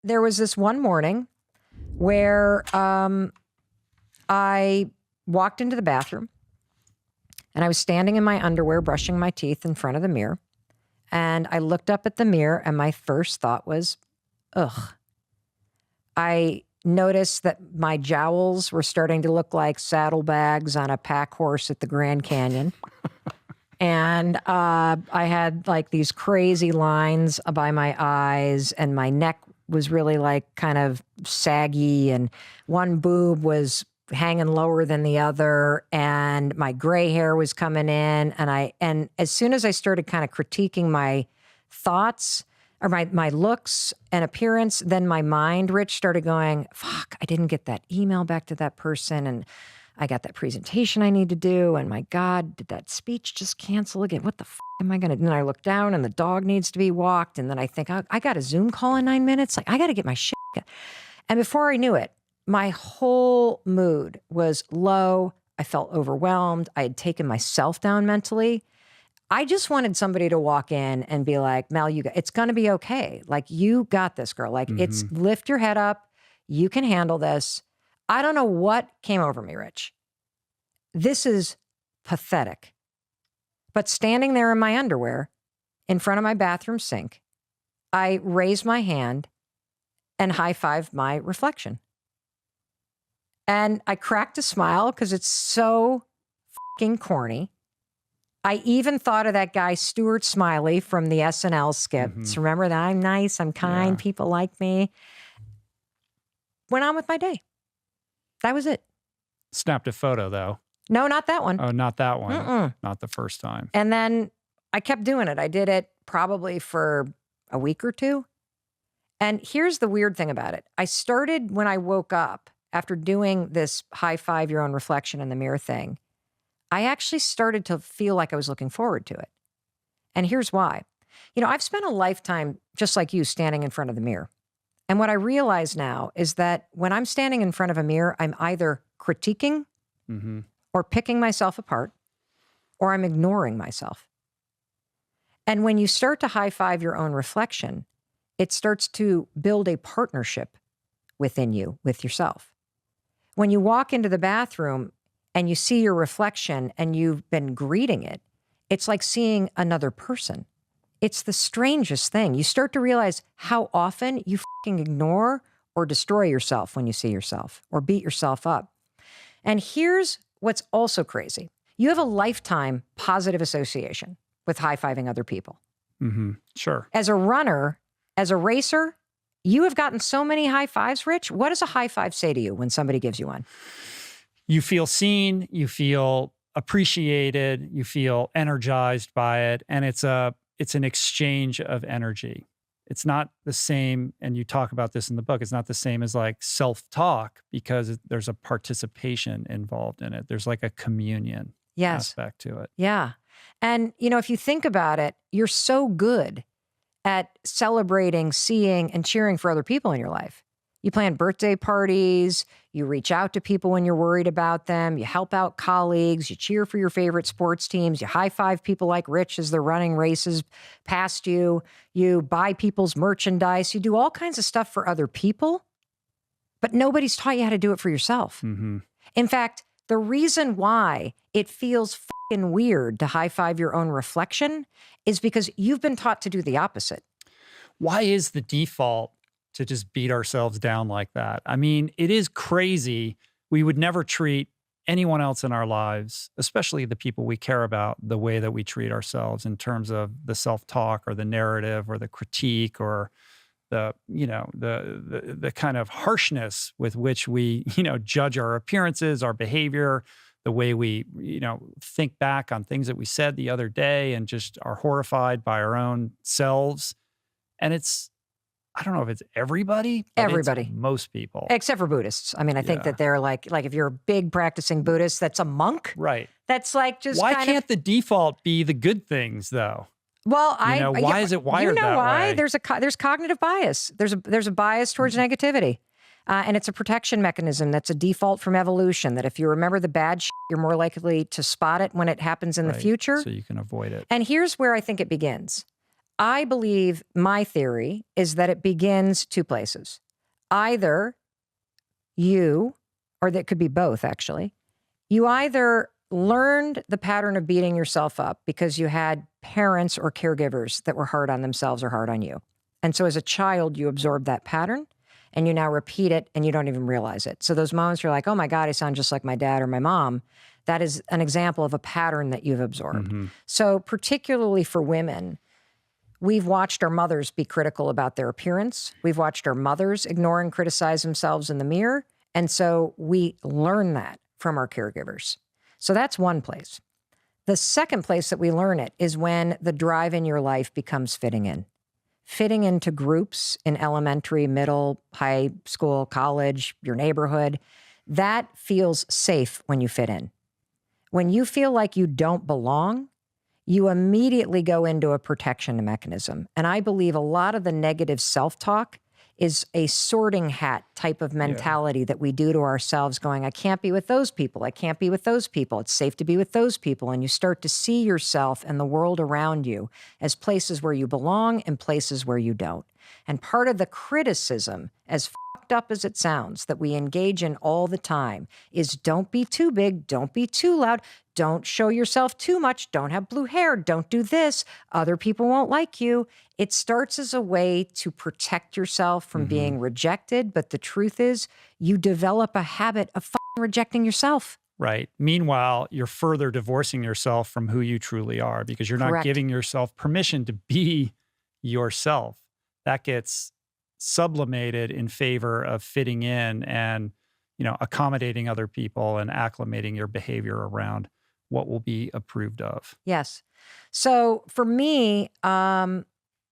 there was this one morning where I walked into the bathroom and I was standing in my underwear brushing my teeth in front of the mirror. And I looked up at the mirror and my first thought was, ugh. I noticed that my jowls were starting to look like saddlebags on a pack horse at the Grand Canyon. And I had like these crazy lines by my eyes, and my neck was really like kind of saggy, and one boob was hanging lower than the other, and my gray hair was coming in. And as soon as I started kind of critiquing my thoughts or my looks and appearance, then my mind, Rich, started going, fuck, I didn't get that email back to that person, and I got that presentation I need to do, and my God, did that speech just cancel again? What the fuck am I going to do? And then I look down and the dog needs to be walked, and then I think, I got a Zoom call in 9 minutes. Like, I got to get my shit. And before I knew it, my whole mood was low. I felt overwhelmed. I had taken myself down mentally. I just wanted somebody to walk in and be like, Mel, it's going to be okay. Like, you got this, girl. Like, it's lift your head up. You can handle this. I don't know what came over me, Rich. This is pathetic. But standing there in my underwear in front of my bathroom sink, I raised my hand and high-fived my reflection. And I cracked a smile because it's so fucking corny. I even thought of that guy, Stuart Smiley from the SNL skits. Remember that? I'm nice, I'm kind, people like me. Went on with my day. That was it. Snapped a photo, though. No, not that one. Oh, not that one. Not the first time. And then I kept doing it. I did it probably for a week or two. And here's the weird thing about it. I started when I woke up after doing this high-five your own reflection in the mirror thing. I actually started to feel like I was looking forward to it. And here's why. You know, I've spent a lifetime, just like you, standing in front of the mirror. And what I realize now is that when I'm standing in front of a mirror, I'm either critiquing or picking myself apart, or I'm ignoring myself. And when you start to high-five your own reflection, it starts to build a partnership within you, with yourself. When you walk into the bathroom and you see your reflection and you've been greeting it, it's like seeing another person. It's the strangest thing. You start to realize how often you fucking ignore or destroy yourself when you see yourself or beat yourself up. And here's what's also crazy. You have a lifetime positive association with high-fiving other people. Sure. As a runner, as a racer, you have gotten so many high fives, Rich. What does a high five say to you when somebody gives you one? You feel seen, you feel appreciated, you feel energized by it, and it's an exchange of energy. It's not the same, and you talk about this in the book, it's not the same as like self-talk because there's a participation involved in it. There's like a communion aspect to it. Yeah. And, you know, if you think about it, you're so good at celebrating, seeing, and cheering for other people in your life. You plan birthday parties, you reach out to people when you're worried about them, you help out colleagues, you cheer for your favorite sports teams, you high-five people like Rich as they're running races past you, you buy people's merchandise, you do all kinds of stuff for other people, but nobody's taught you how to do it for yourself. In fact, the reason why it feels fucking weird to high-five your own reflection is because you've been taught to do the opposite. Why is the default to just beat ourselves down like that? I mean, it is crazy. We would never treat anyone else in our lives, especially the people we care about, the way that we treat ourselves in terms of the self-talk or the narrative or the critique or the, you know, the kind of harshness with which we, you know, judge our appearances, our behavior, the way we, you know, think back on things that we said the other day and just are horrified by our own selves. And it's, I don't know if it's everybody, but everybody, it's most people. Except for Buddhists. I mean, I think that they're like if you're a big practicing Buddhist, that's a monk. Right. That's like just why can't the default be the good things though? Well, why is it wired that way? You know why? There's cognitive bias. There's a bias towards negativity. And it's a protection mechanism that's a default from evolution, that if you remember the bad shit, you're more likely to spot it when it happens in the future. So you can avoid it. And here's where I think it begins. I believe my theory is that it begins two places. Either you, or that could be both actually, you either learned the pattern of beating yourself up because you had parents or caregivers that were hard on themselves or hard on you. And so as a child, you absorbed that pattern and you now repeat it and you don't even realize it. So those moments you're like, oh my God, I sound just like my dad or my mom. That is an example of a pattern that you've absorbed. Mm-hmm. So particularly for women, we've watched our mothers be critical about their appearance. We've watched our mothers ignore and criticize themselves in the mirror. And so we learn that from our caregivers. So that's one place. The second place that we learn it is when the drive in your life becomes fitting in. Fitting into groups in elementary, middle, high school, college, your neighborhood. That feels safe when you fit in. When you feel like you don't belong, you immediately go into a protection mechanism. And I believe a lot of the negative self-talk is a sorting hat type of mentality that we do to ourselves going, I can't be with those people. I can't be with those people. It's safe to be with those people. And you start to see yourself and the world around you as places where you belong and places where you don't. And part of the criticism, as fucked up as it sounds, that we engage in all the time is don't be too big, don't be too loud, don't show yourself too much, don't have blue hair, don't do this, other people won't like you. It starts as a way to protect yourself from being rejected, but the truth is you develop a habit of rejecting yourself. Right. Meanwhile, you're further divorcing yourself from who you truly are because you're not Correct. giving yourself permission to be yourself. That gets sublimated in favor of fitting in and, accommodating other people and acclimating your behavior around what will be approved of. Yes. So for me, I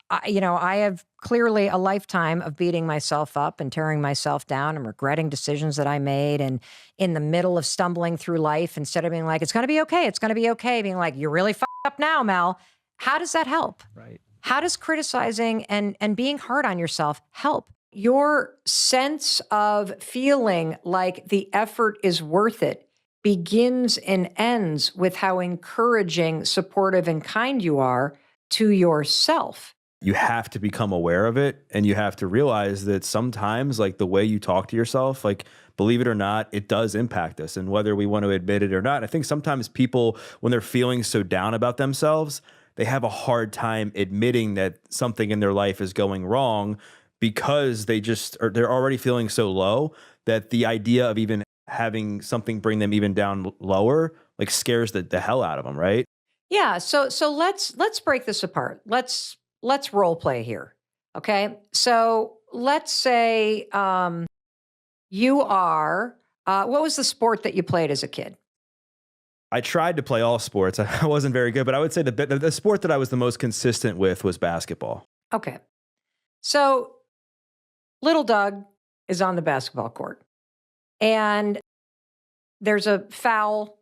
have clearly a lifetime of beating myself up and tearing myself down and regretting decisions that I made. And in the middle of stumbling through life, instead of being like, it's going to be okay, it's going to be okay, being like, you're really fucked up now, Mel. How does that help? Right. How does criticizing and being hard on yourself help? Your sense of feeling like the effort is worth it begins and ends with how encouraging, supportive, and kind you are to yourself. You have to become aware of it, and you have to realize that sometimes, like, the way you talk to yourself, like, believe it or not, it does impact us. And whether we want to admit it or not, I think sometimes people, when they're feeling so down about themselves, they have a hard time admitting that something in their life is going wrong because they're already feeling so low that the idea of even having something bring them even down lower, like, scares the hell out of them, right? Yeah. So let's break this apart. Let's role play here. Okay. So let's say you are, what was the sport that you played as a kid? I tried to play all sports. I wasn't very good, but I would say the sport that I was the most consistent with was basketball. Okay. So little Doug is on the basketball court and there's a foul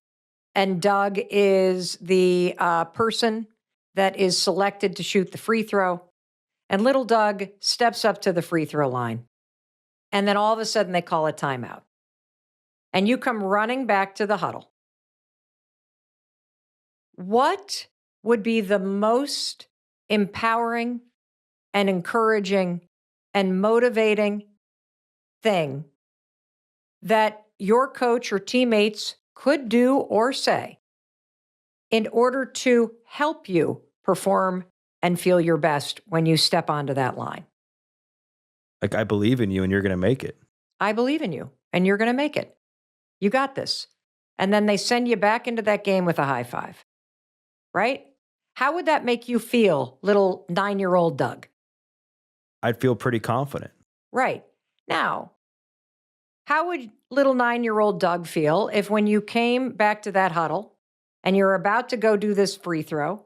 and Doug is the person that is selected to shoot the free throw. And little Doug steps up to the free throw line. And then all of a sudden they call a timeout. And you come running back to the huddle. What would be the most empowering and encouraging and motivating thing that your coach or teammates could do or say in order to help you perform and feel your best when you step onto that line? Like, I believe in you and you're going to make it. I believe in you and you're going to make it. You got this. And then they send you back into that game with a high five, right? How would that make you feel, little 9-year-old Doug? I'd feel pretty confident. Right. Now, how would little 9-year-old Doug feel if when you came back to that huddle and you're about to go do this free throw,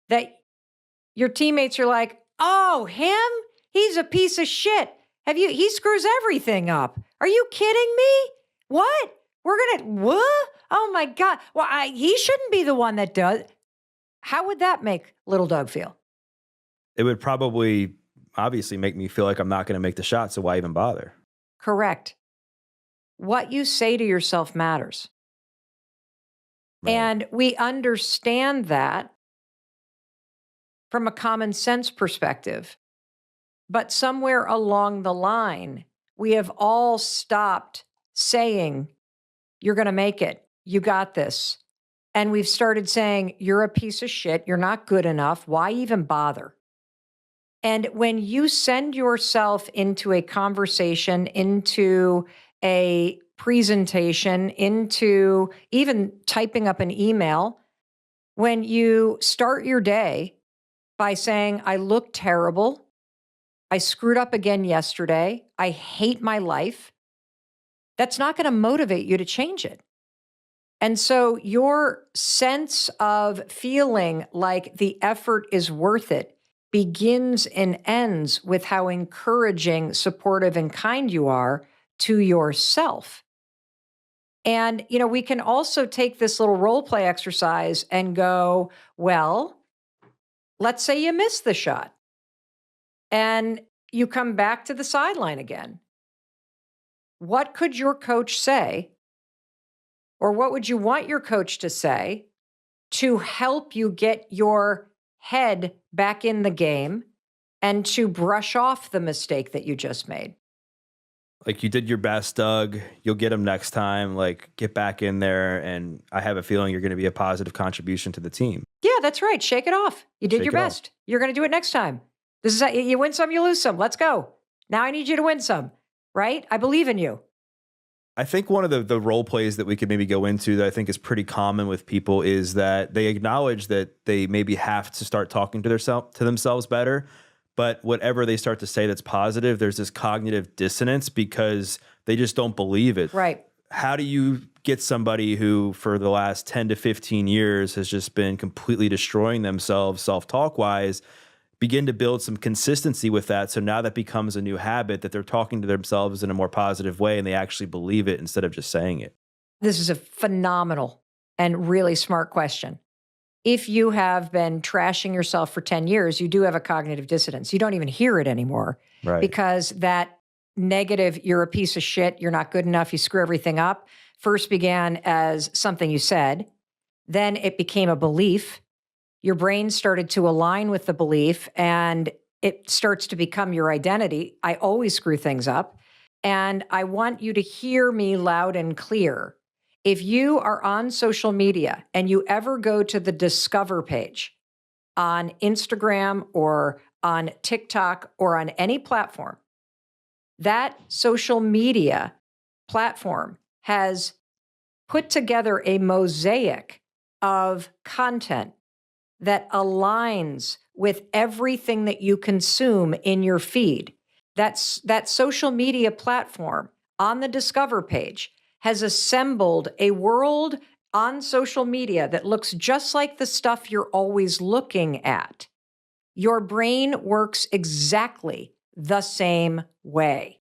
that your teammates are like, oh, him? He's a piece of shit. He screws everything up. Are you kidding me? What? What? Oh my God. Well, he shouldn't be the one that does. How would that make little Doug feel? It would probably obviously make me feel like I'm not going to make the shot, so why even bother? Correct. What you say to yourself matters. Right. And we understand that from a common sense perspective. But somewhere along the line, we have all stopped saying, you're going to make it. You got this. And we've started saying, you're a piece of shit. You're not good enough. Why even bother? And when you send yourself into a conversation, into a presentation, into even typing up an email, when you start your day by saying, I look terrible, I screwed up again yesterday, I hate my life, that's not going to motivate you to change it. And so your sense of feeling like the effort is worth it begins and ends with how encouraging, supportive, and kind you are to yourself. And, we can also take this little role play exercise and go, well, let's say you miss the shot and you come back to the sideline again. What could your coach say, or what would you want your coach to say to help you get your head back in the game and to brush off the mistake that you just made? Like, you did your best, Doug. You'll get them next time. Like, get back in there. And I have a feeling you're going to be a positive contribution to the team. Yeah, that's right. Shake it off. You did Shake your it off. best. You're going to do it next time. This is how, you win some, you lose some. Let's go. Now I need you to win some, right? I believe in you. I think one of the role plays that we could maybe go into that I think is pretty common with people is that they acknowledge that they maybe have to start talking to themselves better. But whatever they start to say that's positive, there's this cognitive dissonance because they just don't believe it. Right. How do you get somebody who for the last 10 to 15 years has just been completely destroying themselves self-talk wise, begin to build some consistency with that, so now that becomes a new habit that they're talking to themselves in a more positive way and they actually believe it instead of just saying it? This is a phenomenal and really smart question. If you have been trashing yourself for 10 years, you do have a cognitive dissonance. You don't even hear it anymore. Right. Because that negative, you're a piece of shit, you're not good enough, you screw everything up, first began as something you said. Then it became a belief. Your brain started to align with the belief and it starts to become your identity. I always screw things up. And I want you to hear me loud and clear. If you are on social media and you ever go to the Discover page on Instagram or on TikTok or on any platform, that social media platform has put together a mosaic of content that aligns with everything that you consume in your feed. That social media platform on the Discover page has assembled a world on social media that looks just like the stuff you're always looking at. Your brain works exactly the same way.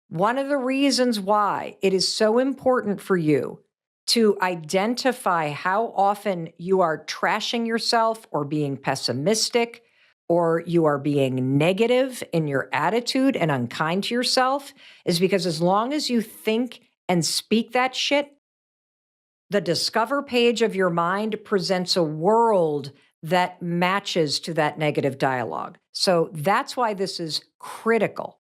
One of the reasons why it is so important for you to identify how often you are trashing yourself or being pessimistic or you are being negative in your attitude and unkind to yourself is because as long as you think and speak that shit, the Discover page of your mind presents a world that matches to that negative dialogue. So that's why this is critical.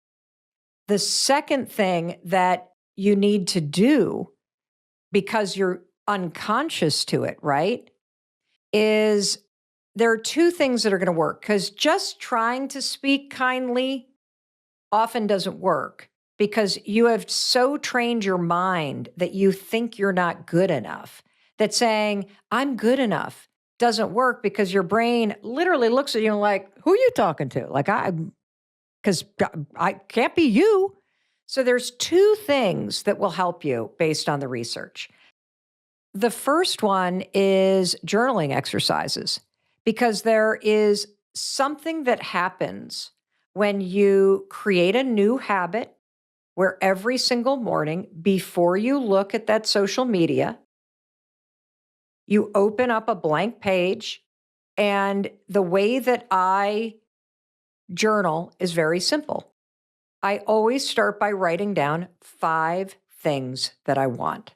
The second thing that you need to do, because you're unconscious to it, right, is there are two things that are going to work, because just trying to speak kindly often doesn't work because you have so trained your mind that you think you're not good enough, that saying, I'm good enough doesn't work because your brain literally looks at you and like, who are you talking to? Like, because I can't be you. So there's two things that will help you based on the research. The first one is journaling exercises, because there is something that happens when you create a new habit where every single morning before you look at that social media, you open up a blank page. And the way that I journal is very simple. I always start by writing down 5 things that I want.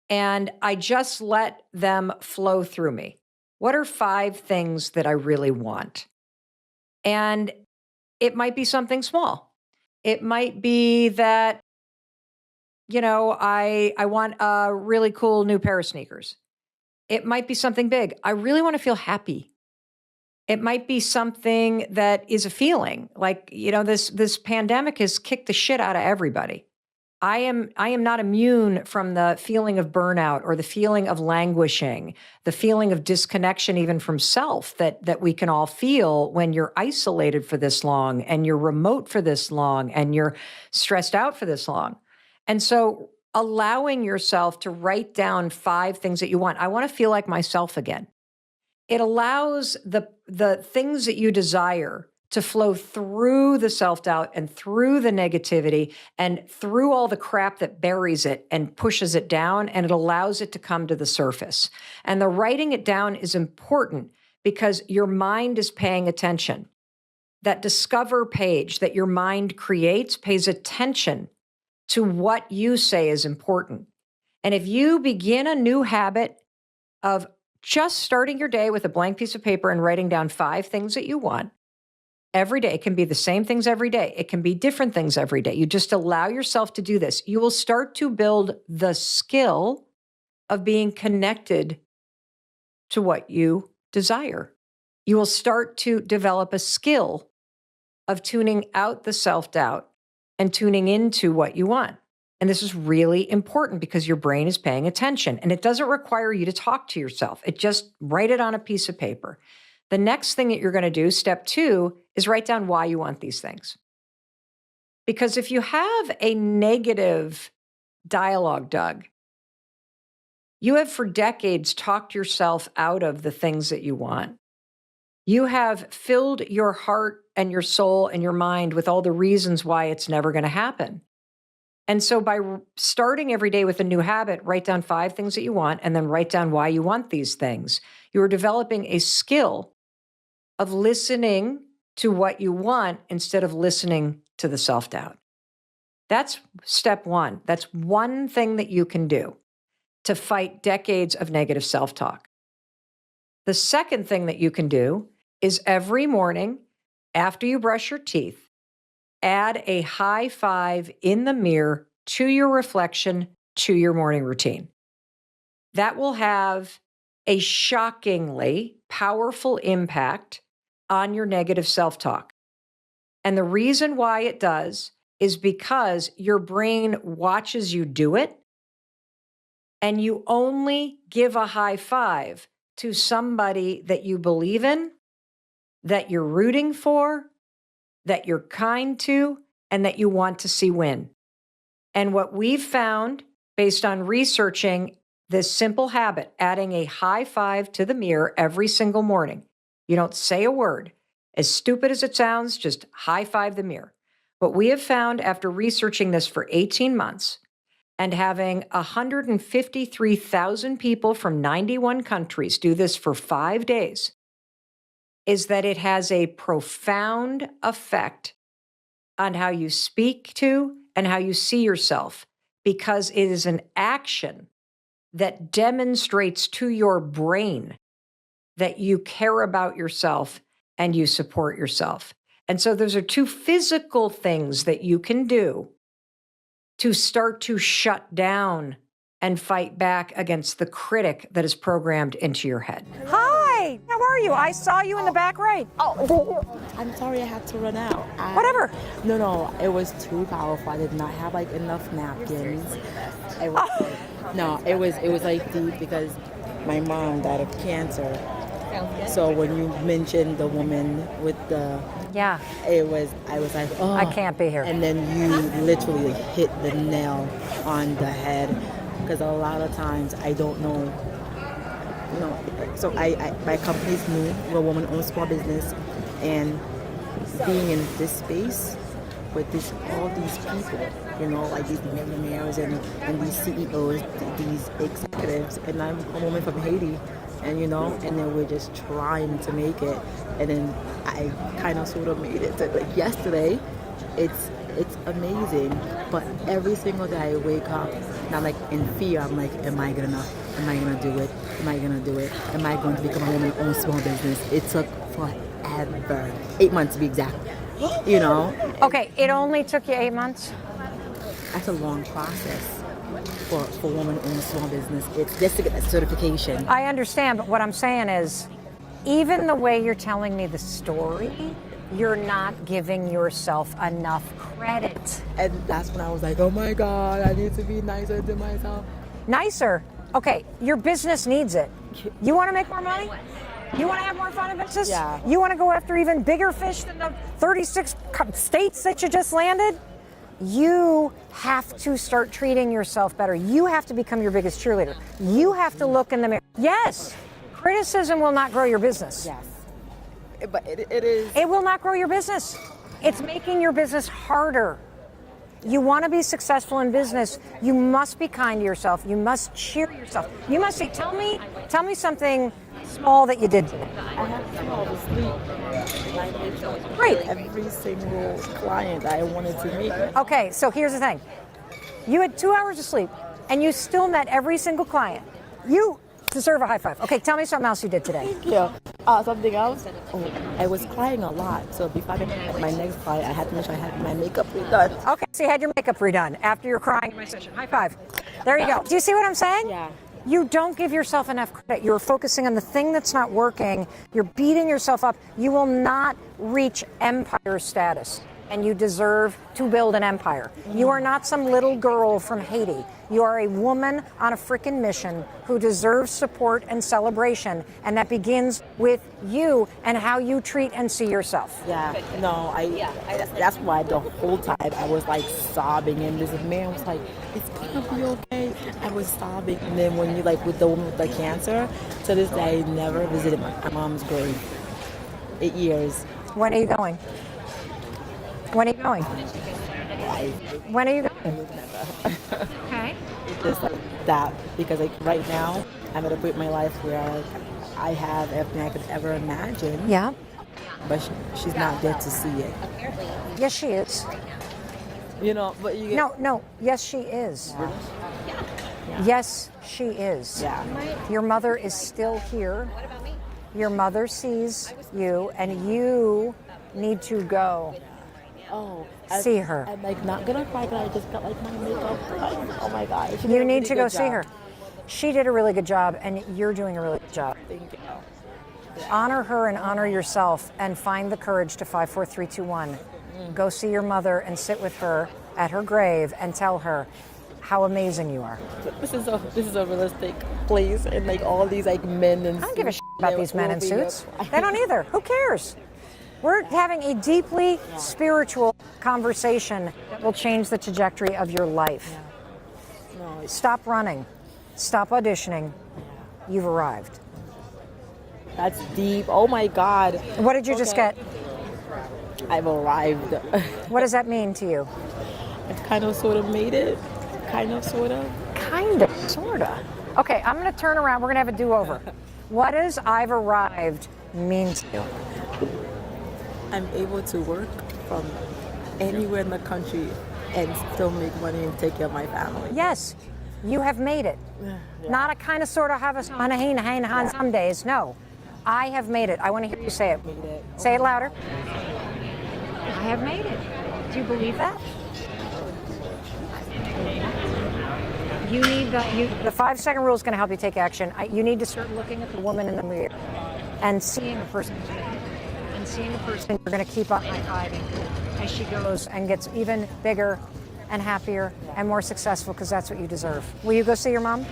And I just let them flow through me. What are 5 things that I really want? And it might be something small. It might be that, I want a really cool new pair of sneakers. It might be something big. I really want to feel happy. It might be something that is a feeling like, this pandemic has kicked the shit out of everybody. I am not immune from the feeling of burnout or the feeling of languishing, the feeling of disconnection even from self that we can all feel when you're isolated for this long and you're remote for this long and you're stressed out for this long. And so allowing yourself to write down 5 things that you want. I want to feel like myself again. It allows the things that you desire to flow through the self-doubt and through the negativity and through all the crap that buries it and pushes it down, and it allows it to come to the surface. And the writing it down is important because your mind is paying attention. That discover page that your mind creates pays attention to what you say is important. And if you begin a new habit of just starting your day with a blank piece of paper and writing down 5 things that you want, every day. It can be the same things every day. It can be different things every day. You just allow yourself to do this. You will start to build the skill of being connected to what you desire. You will start to develop a skill of tuning out the self-doubt and tuning into what you want. And this is really important because your brain is paying attention, and it doesn't require you to talk to yourself. It just write it on a piece of paper. The next thing that you're going to do, step 2, is write down why you want these things. Because if you have a negative dialogue, Doug, you have for decades talked yourself out of the things that you want. You have filled your heart and your soul and your mind with all the reasons why it's never going to happen. And so by starting every day with a new habit, write down 5 things that you want and then write down why you want these things. You are developing a skill of listening to what you want instead of listening to the self-doubt. That's step 1. That's one thing that you can do to fight decades of negative self-talk. The second thing that you can do is every morning after you brush your teeth, add a high 5 in the mirror to your reflection to your morning routine. That will have a shockingly powerful impact on your negative self-talk. And the reason why it does is because your brain watches you do it, and you only give a high 5 to somebody that you believe in, that you're rooting for, that you're kind to, and that you want to see win. And what we've found based on researching this simple habit, adding a high 5 to the mirror every single morning, you don't say a word. As stupid as it sounds, just high 5 the mirror. What we have found after researching this for 18 months and having 153,000 people from 91 countries do this for 5 days is that it has a profound effect on how you speak to and how you see yourself, because it is an action that demonstrates to your brain that you care about yourself and you support yourself. And so those are 2 physical things that you can do to start to shut down and fight back against the critic that is programmed into your head. Hi, how are you? I saw you in the back right. I'm sorry I had to run out. Whatever. No, it was too powerful. I did not have enough napkins. It was deep because my mom died of cancer. So when you mentioned the woman with the I was like, oh, I can't be here. And then you literally hit the nail on the head, because a lot of times I don't know. So my company's new. We're a woman-owned small business, and being in this space with all these people, like these millionaires and these CEOs, these executives, and I'm a woman from Haiti, and then we're just trying to make it, and then I kind of sort of made it to yesterday. It's amazing, but every single day I wake up and I'm in fear. I'm like, am I good enough? Am I gonna do it? am I going to do it? Am I going to become a woman-owned small business? It took forever. 8 months to be exact. You know? Okay, it only took you 8 months? That's a long process for woman-owned small business. It's just to get that certification. I understand, but what I'm saying is, even the way you're telling me the story, you're not giving yourself enough credit. And that's when I was like, oh my God, I need to be nicer to myself. Nicer? Okay, your business needs it. You want to make more money? You want to have more fun in business? Yeah. You want to go after even bigger fish than the 36 states that you just landed? You have to start treating yourself better. You have to become your biggest cheerleader. You have to look in the mirror. Yes, criticism will not grow your business. Yes. But it is. It will not grow your business. It's making your business harder. You want to be successful in business, you must be kind to yourself. You must cheer yourself. You must say, tell me something small that you did today. I have 2 hours sleep. I make Great. every single client I wanted to meet. Okay, so here's the thing. You had 2 hours of sleep, and you still met every single client. You deserve a high five. Okay, tell me something else you did today. Thank you. Something else? Oh, I was crying a lot. So before I met my next client, I had to make sure I had my makeup redone. Okay, so you had your makeup redone after you're crying in my session. High five. There you go. Do you see what I'm saying? Yeah. You don't give yourself enough credit. You're focusing on the thing that's not working. You're beating yourself up. You will not reach empire status, and you deserve to build an empire. You are not some little girl from Haiti. You are a woman on a freaking mission who deserves support and celebration, and that begins with you and how you treat and see yourself. Yeah, no, that's why the whole time I was like sobbing, and this man was like, it's gonna be okay. I was sobbing, and then when you like with the woman with the cancer, to this day I never visited my mom's grave. 8 years. When are you going? When are you going? When are you going? Okay. It's just like that, because like right now I'm at a point in my life where like, I have everything I could ever imagine. Yeah. But she's not there to see it. Yes, she is. You know, but you get, No. Yes, she is. Yeah. Yes, she is. Yeah. Your mother is still here. Your mother sees you, and you need to go Oh, see her. I'm like not gonna cry, but I just got like my makeup. Like, oh my God. She did You a need really to go good see job. her. She did a really good job, and you're doing a really good job. Thank you. Honor her and honor yourself, and find the courage to 5, 4, 3, 2, 1. Go see your mother and sit with her at her grave and tell her how amazing you are. This is a realistic place, and like all these like men and I don't give a shit about these men in suits. They don't either. Who cares? We're having a deeply spiritual conversation that will change the trajectory of your life. No, Stop running. Stop auditioning. You've arrived. that's deep. Oh my God. What did you just Okay. get? I've arrived. What does that mean to you? I've kind of sort of made it. Kind of sort of. Kind of, sort of. Okay, I'm going to turn around. We're going to have a do-over. What does I've arrived mean to you? I'm able to work from anywhere in the country and still make money and take care of my family. Yes, you have made it. Not a kind of sort of have a on some days. No, I have made it. I want to hear you say it. Made it. Say it louder. I have made it. Do you believe that? You need the 5-second rule is going to help you take action. You need to start looking at the woman in the mirror and seeing a person. And seeing a person you're going to keep on high-fiving as she goes and gets even bigger and happier and more successful, because that's what you deserve. Will you go see your mom?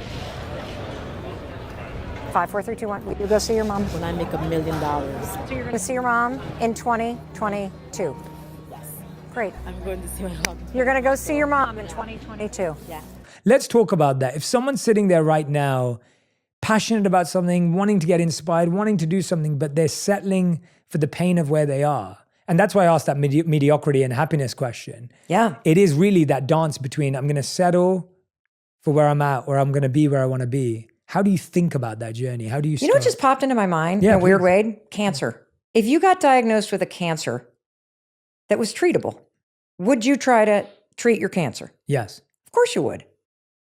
5, 4, 3, 2, 1. Will you go see your mom? When I make $1 million. So you're going to see your mom in 2022. Yes. Great. I'm going to see my mom. You're going to go see your mom in 2022. Yeah. Let's talk about that. If someone's sitting there right now, passionate about something, wanting to get inspired, wanting to do something, but they're settling for the pain of where they are. And that's why I asked that mediocrity and happiness question. Yeah. It is really that dance between I'm going to settle for where I'm at, or I'm going to be where I want to be. How do you think about that journey? How do you You know what start? just popped into my mind Yeah, in a weird please. way? Cancer. If you got diagnosed with a cancer that was treatable, would you try to treat your cancer? Yes. Of course you would.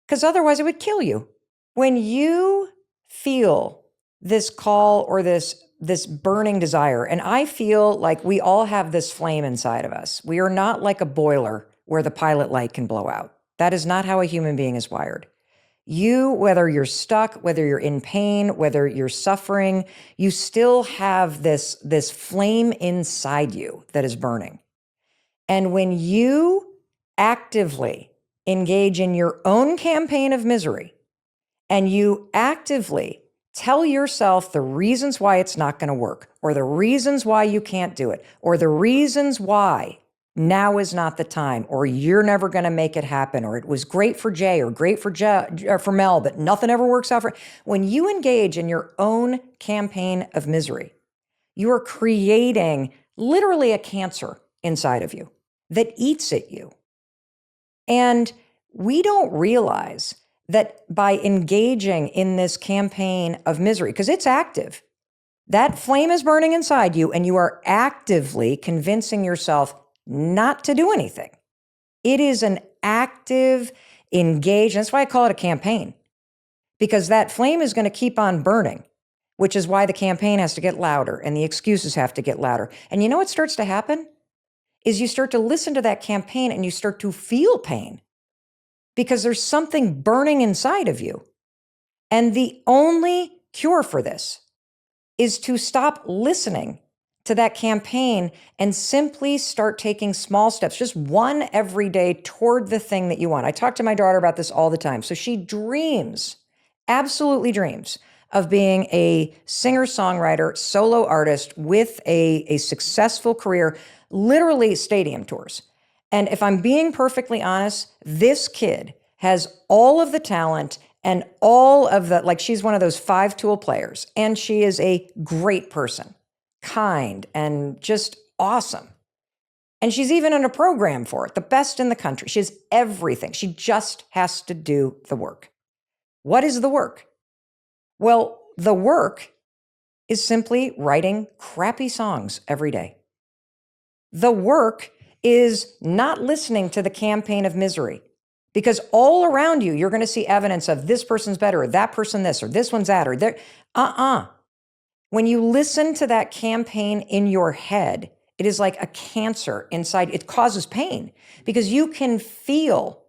Because otherwise it would kill you. When you feel this call or this burning desire. And I feel like we all have this flame inside of us. We are not like a boiler where the pilot light can blow out. That is not how a human being is wired. You, whether you're stuck, whether you're in pain, whether you're suffering, you still have this flame inside you that is burning. And when you actively engage in your own campaign of misery and you actively tell yourself the reasons why it's not going to work, or the reasons why you can't do it, or the reasons why now is not the time, or you're never going to make it happen, or it was great for Jay or great for Mel, but nothing ever works out for. When you engage in your own campaign of misery, you are creating literally a cancer inside of you that eats at you. And we don't realize that by engaging in this campaign of misery, because it's active, that flame is burning inside you and you are actively convincing yourself not to do anything. It is an active, engaged, that's why I call it a campaign, because that flame is going to keep on burning, which is why the campaign has to get louder and the excuses have to get louder. And you know what starts to happen? Is you start to listen to that campaign and you start to feel pain because there's something burning inside of you. And the only cure for this is to stop listening to that campaign and simply start taking small steps, just one every day toward the thing that you want. I talk to my daughter about this all the time. So she dreams, absolutely dreams, of being a singer-songwriter, solo artist with a successful career, literally stadium tours. And if I'm being perfectly honest, this kid has all of the talent and all of the, like, she's one of those 5-tool players, and she is a great person, kind, and just awesome. And she's even in a program for it, the best in the country. She has everything. She just has to do the work. What is the work? Well, the work is simply writing crappy songs every day. The work is not listening to the campaign of misery, because all around you, you're going to see evidence of this person's better, or that person this, or this one's that, or there. When you listen to that campaign in your head, it is like a cancer inside. It causes pain because you can feel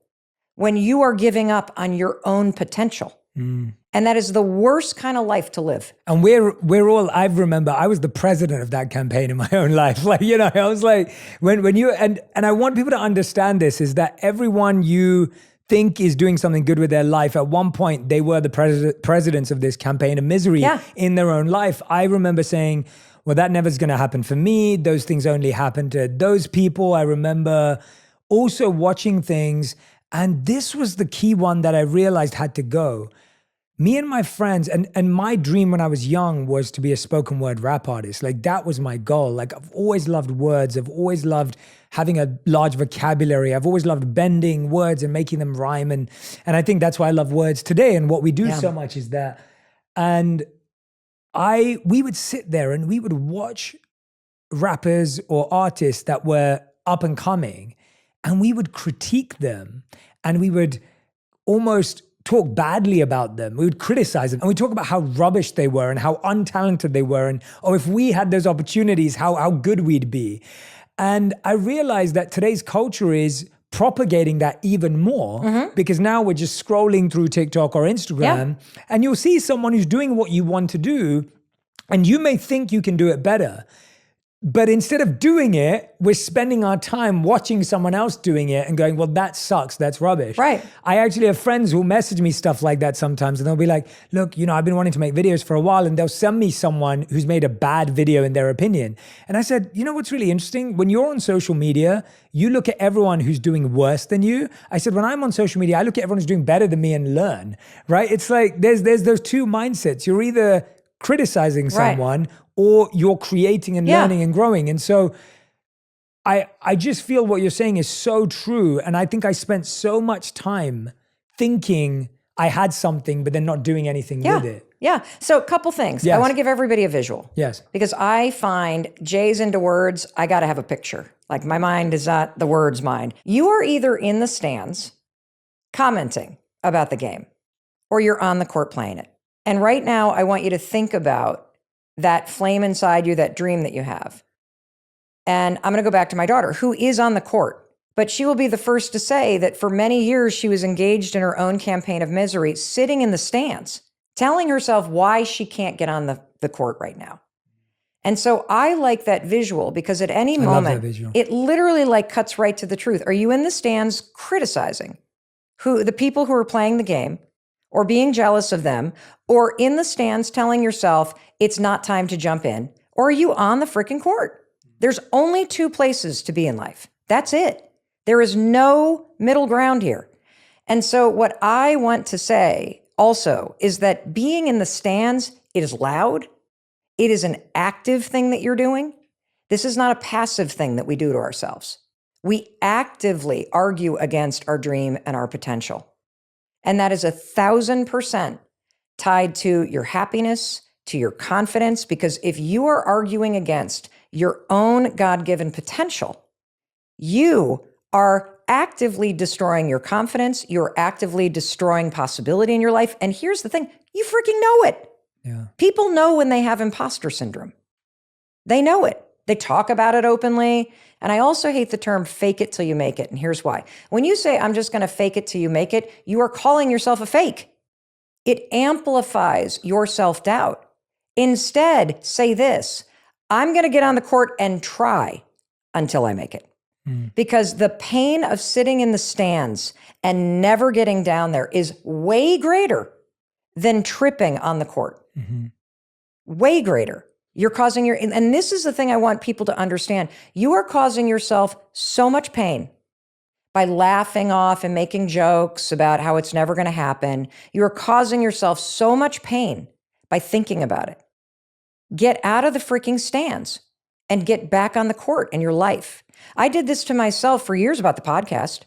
when you are giving up on your own potential. And that is the worst kind of life to live. And we're all, I remember I was the president of that campaign in my own life. Like, you know, I was like, when you, and I want people to understand this, is that everyone you think is doing something good with their life, at one point they were the presidents of this campaign of misery in their own life. I remember saying, well, that never's going to happen for me. Those things only happen to those people. I remember also watching things, and this was the key one that I realized had to go. Me and my friends, and my dream when I was young was to be a spoken word rap artist. Like, that was my goal. Like, I've always loved words. I've always loved having a large vocabulary. I've always loved bending words and making them rhyme. And I think that's why I love words today. And what we do so much is that. And we would sit there and we would watch rappers or artists that were up and coming, and we would critique them, and we would almost talk badly about them. We would criticize them, and we talk about how rubbish they were and how untalented they were, and if we had those opportunities, how good we'd be. And I realized that today's culture is propagating that even more, because now we're just scrolling through TikTok or Instagram, and you'll see someone who's doing what you want to do, and you may think you can do it better. But instead of doing it, we're spending our time watching someone else doing it and going, well, that sucks, that's rubbish. Right. I actually have friends who message me stuff like that sometimes, and they'll be like, look, you know, I've been wanting to make videos for a while, and they'll send me someone who's made a bad video in their opinion. And I said, you know what's really interesting? When you're on social media, you look at everyone who's doing worse than you. I said, when I'm on social media, I look at everyone who's doing better than me and learn, right? It's like, there's those two mindsets. You're either criticizing someone, or you're creating and learning and growing. And so I just feel what you're saying is so true. And I think I spent so much time thinking I had something, but then not doing anything with it. Yeah. So a couple things. I want to give everybody a visual. Yes. Because I find Jay's into words, I got to have a picture. Like, my mind is not the words mind. You are either in the stands commenting about the game, or you're on the court playing it. And right now, I want you to think about that flame inside you, that dream that you have. And I'm going to go back to my daughter, who is on the court, but she will be the first to say that for many years, she was engaged in her own campaign of misery, sitting in the stands, telling herself why she can't get on the court right now. And so I like that visual because at any moment, it literally like cuts right to the truth. Are you in the stands criticizing the people who are playing the game or being jealous of them, or in the stands telling yourself it's not time to jump in, or are you on the freaking court? There's only two places to be in life. That's it. There is no middle ground here. And so what I want to say also is that being in the stands, it is loud. It is an active thing that you're doing. This is not a passive thing that we do to ourselves. We actively argue against our dream and our potential. And that is 1,000% tied to your happiness, to your confidence, because if you are arguing against your own God-given potential, you are actively destroying your confidence. You're actively destroying possibility in your life. And here's the thing, you freaking know it. Yeah. People know when they have imposter syndrome. They know it. They talk about it openly. And I also hate the term fake it till you make it. And here's why. When you say, I'm just going to fake it till you make it, you are calling yourself a fake. It amplifies your self-doubt. Instead, say this, I'm going to get on the court and try until I make it. Because the pain of sitting in the stands and never getting down there is way greater than tripping on the court. Way greater. You're causing and this is the thing I want people to understand. You are causing yourself so much pain by laughing off and making jokes about how it's never going to happen. You are causing yourself so much pain by thinking about it. Get out of the freaking stands and get back on the court in your life. I did this to myself for years about the podcast.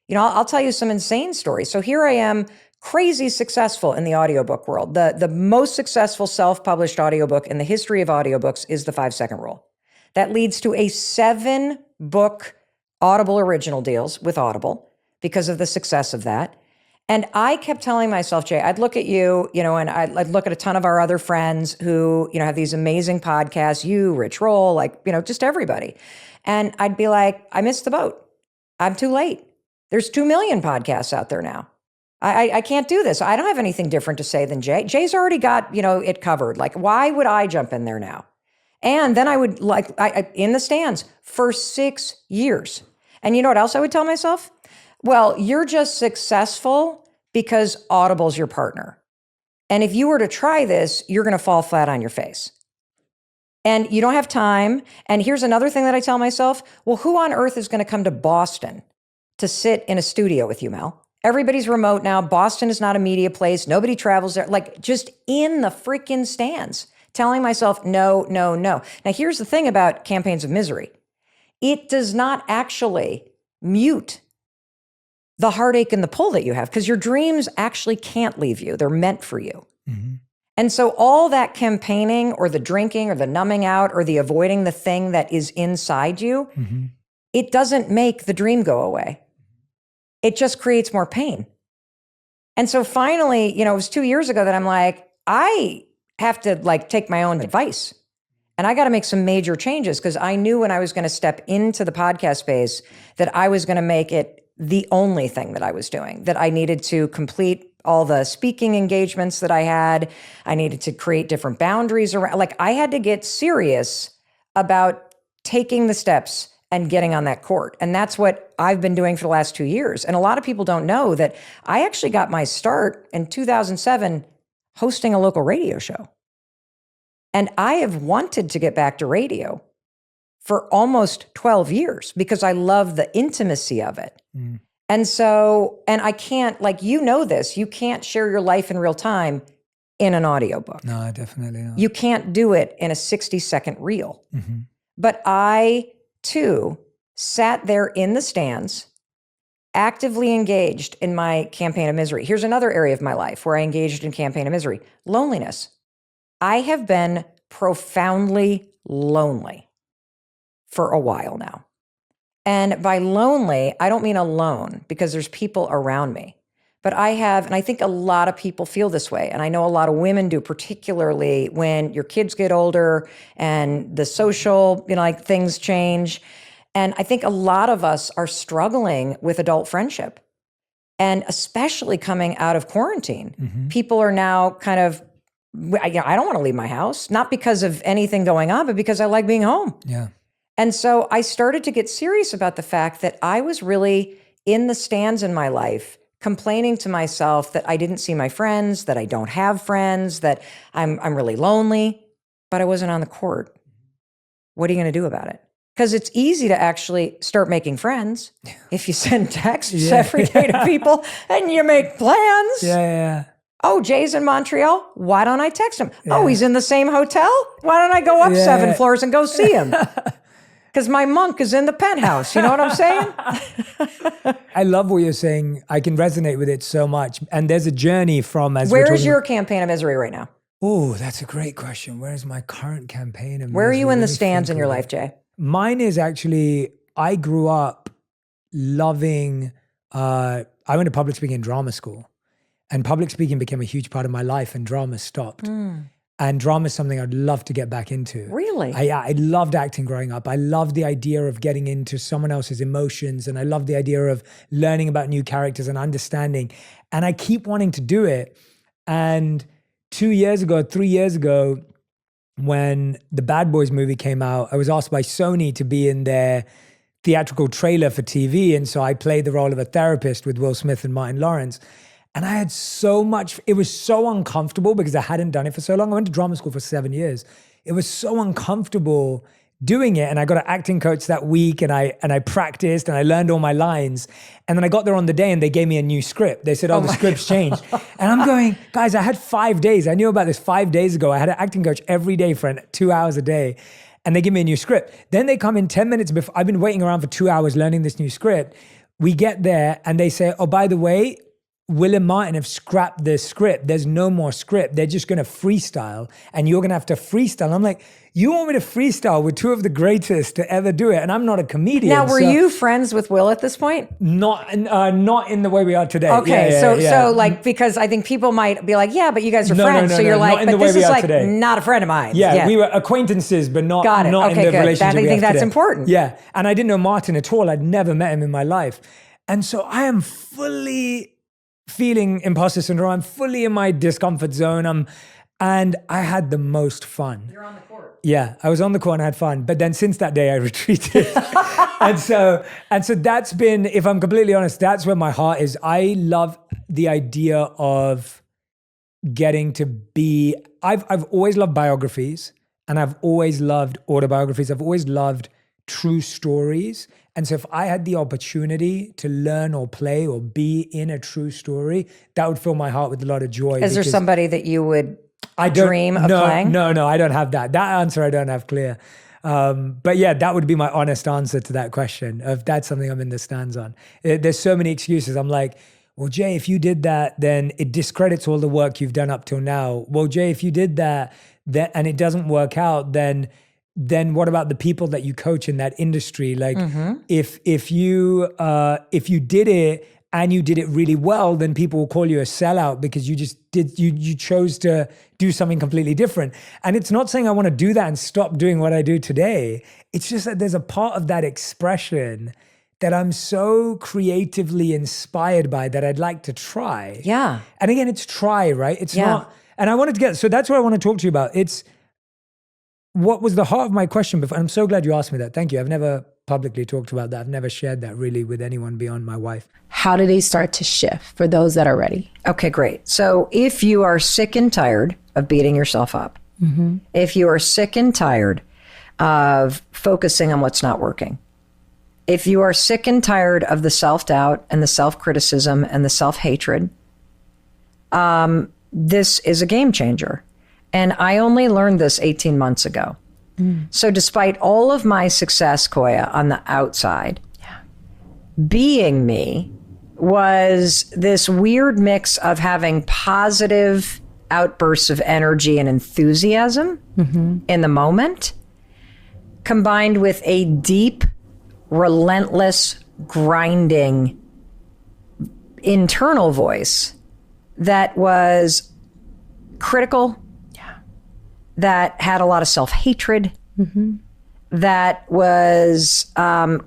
You know, I'll tell you some insane stories. So here I am, crazy successful in the audiobook world. The most successful self-published audiobook in the history of audiobooks is The 5-Second Rule. That leads to a 7-book Audible original deals with Audible because of the success of that. And I kept telling myself, Jay, I'd look at you, and I'd look at a ton of our other friends who, have these amazing podcasts, you, Rich Roll, just everybody. And I'd be like, I missed the boat. I'm too late. There's 2 million podcasts out there now. I can't do this. I don't have anything different to say than Jay. Jay's already got, it covered. Like, why would I jump in there now? And then I would in the stands for 6 years. And you know what else I would tell myself? Well, you're just successful because Audible's your partner. And if you were to try this, you're going to fall flat on your face. And you don't have time. And here's another thing that I tell myself. Well, who on earth is going to come to Boston to sit in a studio with you, Mel? Everybody's remote now. Boston is not a media place. Nobody travels there. Just in the freaking stands, telling myself, no, no, no. Now, here's the thing about campaigns of misery. It does not actually mute the heartache and the pull that you have, because your dreams actually can't leave you. They're meant for you. Mm-hmm. And so all that campaigning or the drinking or the numbing out or the avoiding the thing that is inside you, it doesn't make the dream go away. It just creates more pain. And so finally, it was 2 years ago that I'm like, I have to take my own advice. And I got to make some major changes, because I knew when I was going to step into the podcast space that I was going to make it the only thing that I was doing, that I needed to complete all the speaking engagements that I had. I needed to create different boundaries around, I had to get serious about taking the steps and getting on that court. And that's what I've been doing for the last 2 years. And a lot of people don't know that I actually got my start in 2007 hosting a local radio show. And I have wanted to get back to radio for almost 12 years because I love the intimacy of it. And so, and I can't, this, you can't share your life in real time in an audiobook. No, definitely not. You can't do it in a 60-second reel. But I, too, sat there in the stands, actively engaged in my campaign of misery. Here's another area of my life where I engaged in campaign of misery: loneliness. I have been profoundly lonely for a while now. And by lonely, I don't mean alone, because there's people around me. But I have, and I think a lot of people feel this way, and I know a lot of women do, particularly when your kids get older and the social, like things change. And I think a lot of us are struggling with adult friendship. And especially coming out of quarantine, people are now kind of, I don't want to leave my house, not because of anything going on, but because I like being home. Yeah. And so I started to get serious about the fact that I was really in the stands in my life, complaining to myself that I didn't see my friends, that I don't have friends, that I'm really lonely, but I wasn't on the court. What are you going to do about it? Because it's easy to actually start making friends if you send texts every day to people and you make plans. Yeah. Oh, Jay's in Montreal. Why don't I text him? Yeah. Oh, he's in the same hotel. Why don't I go up 7 floors and go see him? Because my monk is in the penthouse. You know what I'm saying? I love what you're saying. I can resonate with it so much. And there's a journey from Where is your campaign of misery right now? Oh, that's a great question. Where is my current campaign of misery? Where are you in the stands in your life, Jay? Mine is actually, I grew up loving, I went to public speaking and drama school. And public speaking became a huge part of my life and drama stopped. And drama is something I'd love to get back into. Really? I loved acting growing up. I loved the idea of getting into someone else's emotions. And I loved the idea of learning about new characters and understanding. And I keep wanting to do it. And 3 years ago, when the Bad Boys movie came out, I was asked by Sony to be in their theatrical trailer for TV. And so I played the role of a therapist with Will Smith and Martin Lawrence. And I had so much, it was so uncomfortable because I hadn't done it for so long. I went to drama school for 7 years. It was so uncomfortable doing it. And I got an acting coach that week and I practiced and I learned all my lines. And then I got there on the day and they gave me a new script. They said, the script's changed. And I'm going, guys, I had 5 days. I knew about this 5 days ago. I had an acting coach every day for 2 hours a day. And they give me a new script. Then they come in 10 minutes before, I've been waiting around for 2 hours learning this new script. We get there and they say, oh, by the way, Will and Martin have scrapped the script. There's no more script. They're just going to freestyle and you're going to have to freestyle. I'm like, you want me to freestyle with two of the greatest to ever do it? And I'm not a comedian. Now, were you friends with Will at this point? Not in the way we are today. Okay, so like, because I think people might be like, yeah, but you guys are friends. So you're like, but this is like not a friend of mine. Yeah, we were acquaintances, but not in the relationship. I think that's important. Yeah, and I didn't know Martin at all. I'd never met him in my life. And so I am fully feeling imposter syndrome. I'm fully in my discomfort zone. And I had the most fun. You're on the court. Yeah, I was on the court and I had fun. But then since that day, I retreated. and so that's been, if I'm completely honest, that's where my heart is. I love the idea of getting to be, I've always loved biographies and I've always loved autobiographies. I've always loved true stories. And so if I had the opportunity to learn or play or be in a true story, that would fill my heart with a lot of joy. Is there somebody that you would dream of playing? No, I don't have that. That answer I don't have clear. But yeah, that would be my honest answer to that question of that's something I'm in the stands on. There's so many excuses. I'm like, well, Jay, if you did that, then it discredits all the work you've done up till now. Well, Jay, if you did that and it doesn't work out, then what about the people that you coach in that industry? Like if you did it and you did it really well, then people will call you a sellout because you chose to do something completely different. And it's not saying I want to do that and stop doing what I do today. It's just that there's a part of that expression that I'm so creatively inspired by that I'd like to try. Yeah. And again, it's try, right? It's not, and I wanted to get, so that's what I want to talk to you about. It's, what was the heart of my question before? I'm so glad you asked me that. Thank you. I've never publicly talked about that. I've never shared that really with anyone beyond my wife. How do they start to shift for those that are ready? Okay, great. So if you are sick and tired of beating yourself up, if you are sick and tired of focusing on what's not working, if you are sick and tired of the self-doubt and the self-criticism and the self-hatred, this is a game changer. And I only learned this 18 months ago. So despite all of my success, Koya, on the outside, being me was this weird mix of having positive outbursts of energy and enthusiasm in the moment, combined with a deep, relentless, grinding internal voice that was critical, that had a lot of self-hatred, that was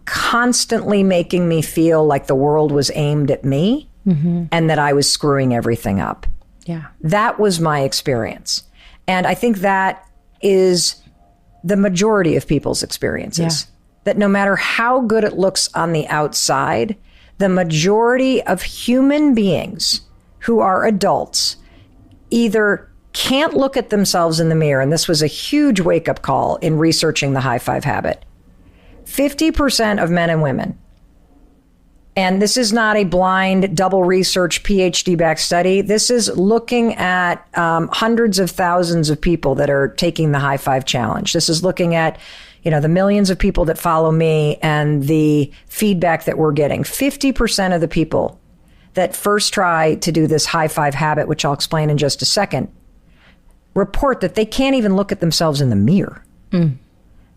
constantly making me feel like the world was aimed at me and that I was screwing everything up. Yeah. That was my experience. And I think that is the majority of people's experiences. That no matter how good it looks on the outside, the majority of human beings who are adults either can't look at themselves in the mirror, and this was a huge wake-up call in researching the high five habit. 50% of men and women, and this is not a blind, double research, PhD-backed study. This is looking at hundreds of thousands of people that are taking the high five challenge. This is looking at, the millions of people that follow me and the feedback that we're getting. 50% of the people that first try to do this high five habit, which I'll explain in just a second, report that they can't even look at themselves in the mirror.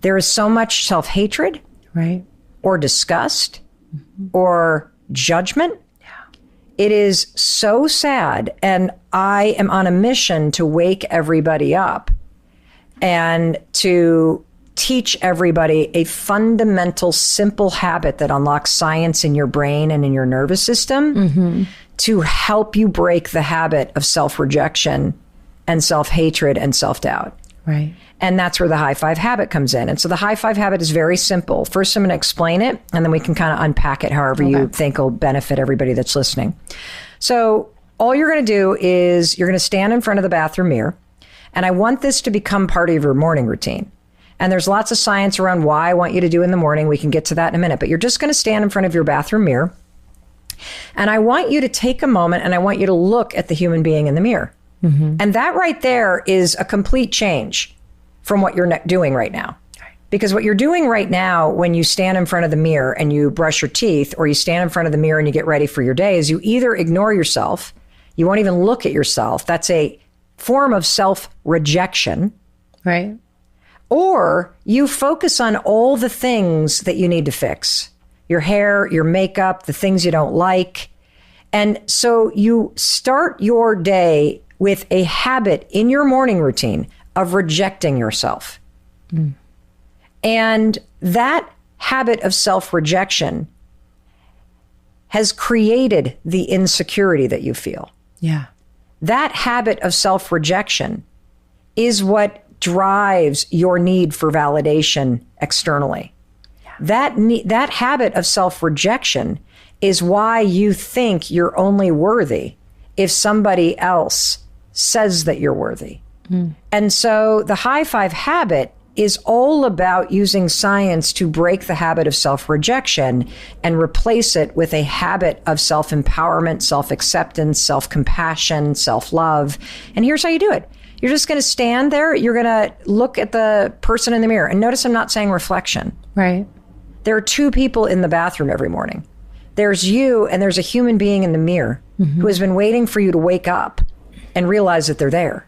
There is so much self-hatred, Right. or disgust, or judgment. It is so sad. And I am on a mission to wake everybody up and to teach everybody a fundamental, simple habit that unlocks science in your brain and in your nervous system to help you break the habit of self-rejection and self-hatred and self-doubt. Right. And that's where the high five habit comes in. And so the high five habit is very simple. First, I'm going to explain it, and then we can kind of unpack it however you think will benefit everybody that's listening. So all you're going to do is you're going to stand in front of the bathroom mirror, and I want this to become part of your morning routine. And there's lots of science around why I want you to do in the morning. We can get to that in a minute, but you're just going to stand in front of your bathroom mirror. And I want you to take a moment and I want you to look at the human being in the mirror. And that right there is a complete change from what you're doing right now. Because what you're doing right now when you stand in front of the mirror and you brush your teeth, or you stand in front of the mirror and you get ready for your day, is you either ignore yourself, you won't even look at yourself. That's a form of self-rejection. Right. Or you focus on all the things that you need to fix. Your hair, your makeup, the things you don't like. And so you start your day with a habit in your morning routine of rejecting yourself. And that habit of self-rejection has created the insecurity that you feel. Yeah. That habit of self-rejection is what drives your need for validation externally. That habit of self-rejection is why you think you're only worthy if somebody else says that you're worthy. And so the high five habit is all about using science to break the habit of self-rejection and replace it with a habit of self-empowerment, self-acceptance, self-compassion, self-love. And here's how you do it. You're just going to stand there. You're going to look at the person in the mirror. And notice I'm not saying reflection. Right. There are two people in the bathroom every morning. There's you and there's a human being in the mirror who has been waiting for you to wake up and realize that they're there.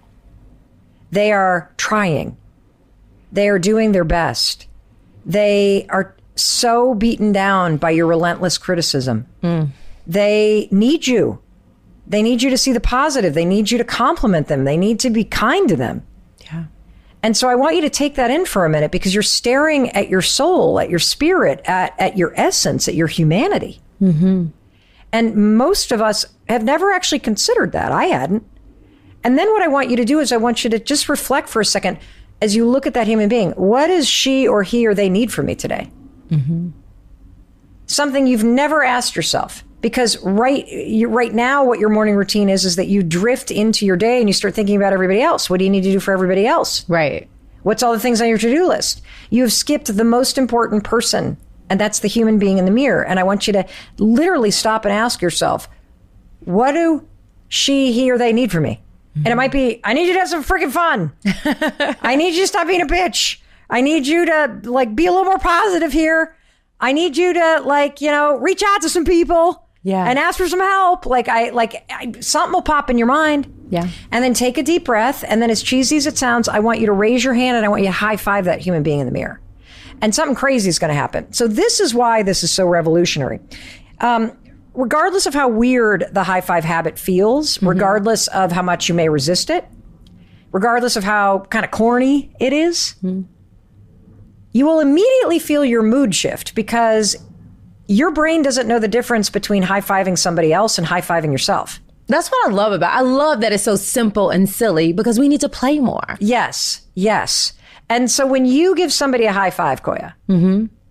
They are trying. They are doing their best. They are so beaten down by your relentless criticism. They need you. They need you to see the positive. They need you to compliment them. They need to be kind to them. Yeah. And so I want you to take that in for a minute, because you're staring at your soul, at your spirit, at your essence, at your humanity. And most of us have never actually considered that. I hadn't. And then what I want you to do is I want you to just reflect for a second as you look at that human being. What does she or he or they need from me today? Something you've never asked yourself. Because right now, what your morning routine is that you drift into your day and you start thinking about everybody else. What do you need to do for everybody else? Right. What's all the things on your to-do list? You have skipped the most important person, and that's the human being in the mirror. And I want you to literally stop and ask yourself, what do she, he, or they need from me? And it might be, I need you to have some freaking fun. I need you to stop being a bitch. I need you to be a little more positive here. I need you to reach out to some people. Yeah. And ask for some help. Something will pop in your mind. Yeah. And then take a deep breath. And then, as cheesy as it sounds, I want you to raise your hand and I want you to high five that human being in the mirror. And something crazy is going to happen. So this is why this is so revolutionary. regardless of how weird the high five habit feels, regardless of how much you may resist it, regardless of how kind of corny it is, you will immediately feel your mood shift because your brain doesn't know the difference between high-fiving somebody else and high-fiving yourself. That's what I love about it. I love that it's so simple and silly because we need to play more. Yes, yes. And so when you give somebody a high five, Koya,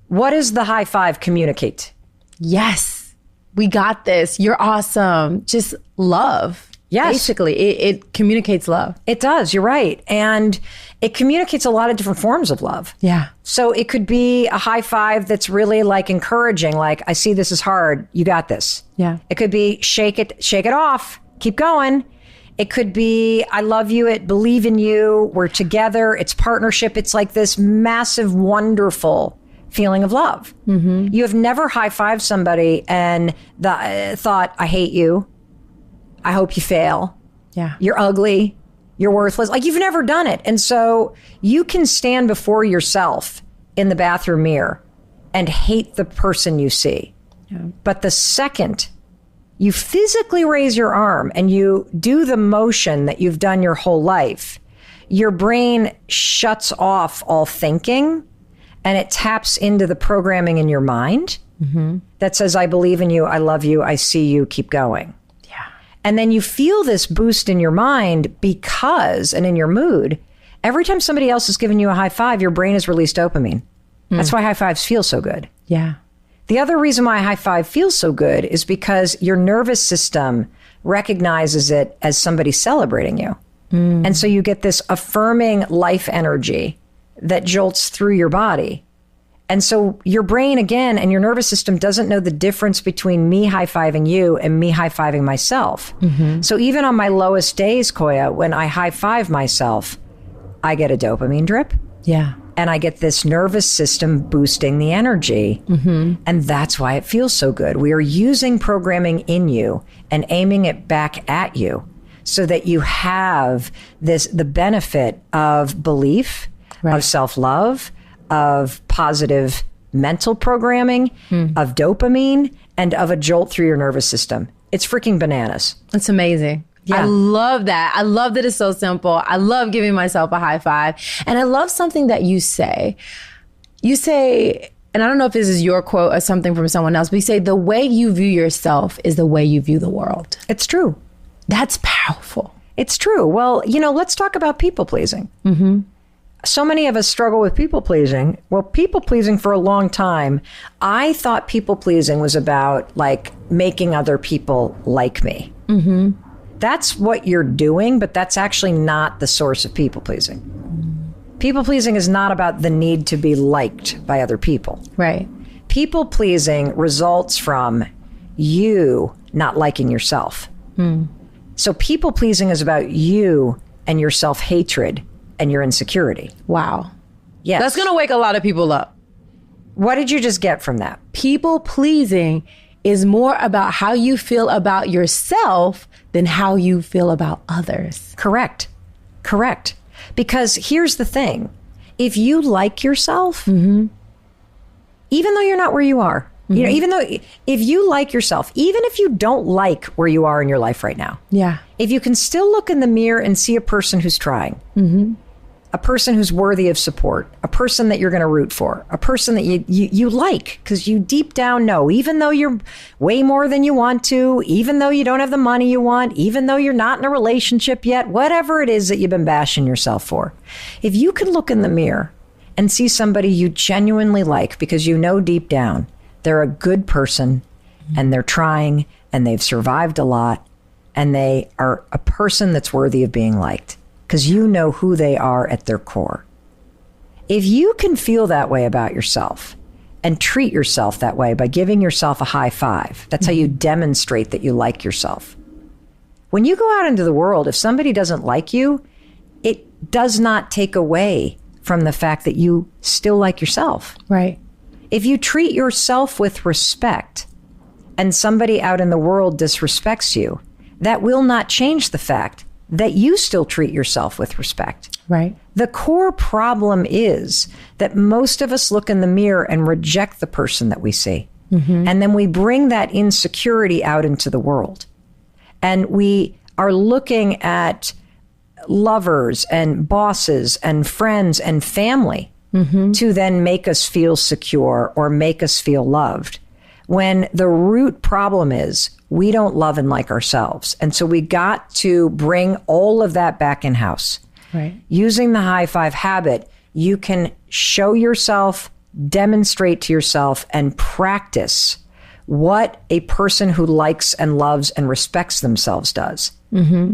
what does the high five communicate? Yes, we got this. You're awesome. Just love. Yes. Basically, it communicates love. It does, you're right. And it communicates a lot of different forms of love. Yeah. So it could be a high five that's really like encouraging, like, I see this is hard, you got this. Yeah. It could be shake it off, keep going. It could be, I love you, it believe in you, we're together, it's partnership. It's like this massive, wonderful feeling of love. You have never high-fived somebody and thought, I hate you, I hope you fail, Yeah. you're ugly, you're worthless. Like, you've never done it. And so you can stand before yourself in the bathroom mirror and hate the person you see. But the second you physically raise your arm and you do the motion that you've done your whole life, your brain shuts off all thinking and it taps into the programming in your mind that says, I believe in you, I love you, I see you, keep going. And then you feel this boost in your mind because, and in your mood, every time somebody else is giving you a high five, your brain has released dopamine. That's why high fives feel so good. Yeah. The other reason why a high five feels so good is because your nervous system recognizes it as somebody celebrating you. And so you get this affirming life energy that jolts through your body. And so your brain, again, and your nervous system doesn't know the difference between me high-fiving you and me high-fiving myself. So even on my lowest days, Koya, when I high-five myself, I get a dopamine drip. Yeah. And I get this nervous system boosting the energy. And that's why it feels so good. We are using programming in you and aiming it back at you so that you have the benefit of belief, of self-love, of positive mental programming, of dopamine, and of a jolt through your nervous system. It's freaking bananas. That's amazing. Yeah. I love that. I love that it's so simple. I love giving myself a high five. And I love something that you say. You say, and I don't know if this is your quote or something from someone else, but you say, the way you view yourself is the way you view the world. It's true. That's powerful. It's true. Well, let's talk about people pleasing. So many of us struggle with people pleasing. Well, people pleasing for a long time, I thought people pleasing was about like making other people like me. That's what you're doing, but that's actually not the source of people pleasing. People pleasing is not about the need to be liked by other people. Right. People pleasing results from you not liking yourself. So people pleasing is about you and your self-hatred and your insecurity. Wow. Yes. That's going to wake a lot of people up. What did you just get from that? People pleasing is more about how you feel about yourself than how you feel about others. Correct. Because here's the thing. If you like yourself, even though you're not where you are, even though if you like yourself, even if you don't like where you are in your life right now, if you can still look in the mirror and see a person who's trying, a person who's worthy of support, a person that you're going to root for, a person that you like because you deep down know, even though you're way more than you want to, even though you don't have the money you want, even though you're not in a relationship yet, whatever it is that you've been bashing yourself for, if you can look in the mirror and see somebody you genuinely like because you know deep down they're a good person and they're trying and they've survived a lot and they are a person that's worthy of being liked because you know who they are at their core. If you can feel that way about yourself and treat yourself that way by giving yourself a high five, that's how you demonstrate that you like yourself. When you go out into the world, if somebody doesn't like you, it does not take away from the fact that you still like yourself. Right. If you treat yourself with respect and somebody out in the world disrespects you, that will not change the fact that you still treat yourself with respect. Right. The core problem is that most of us look in the mirror and reject the person that we see. And then we bring that insecurity out into the world. And we are looking at lovers and bosses and friends and family to then make us feel secure or make us feel loved. When the root problem is we don't love and like ourselves. And so we got to bring all of that back in house. Right. Using the high five habit, you can show yourself, demonstrate to yourself, and practice what a person who likes and loves and respects themselves does,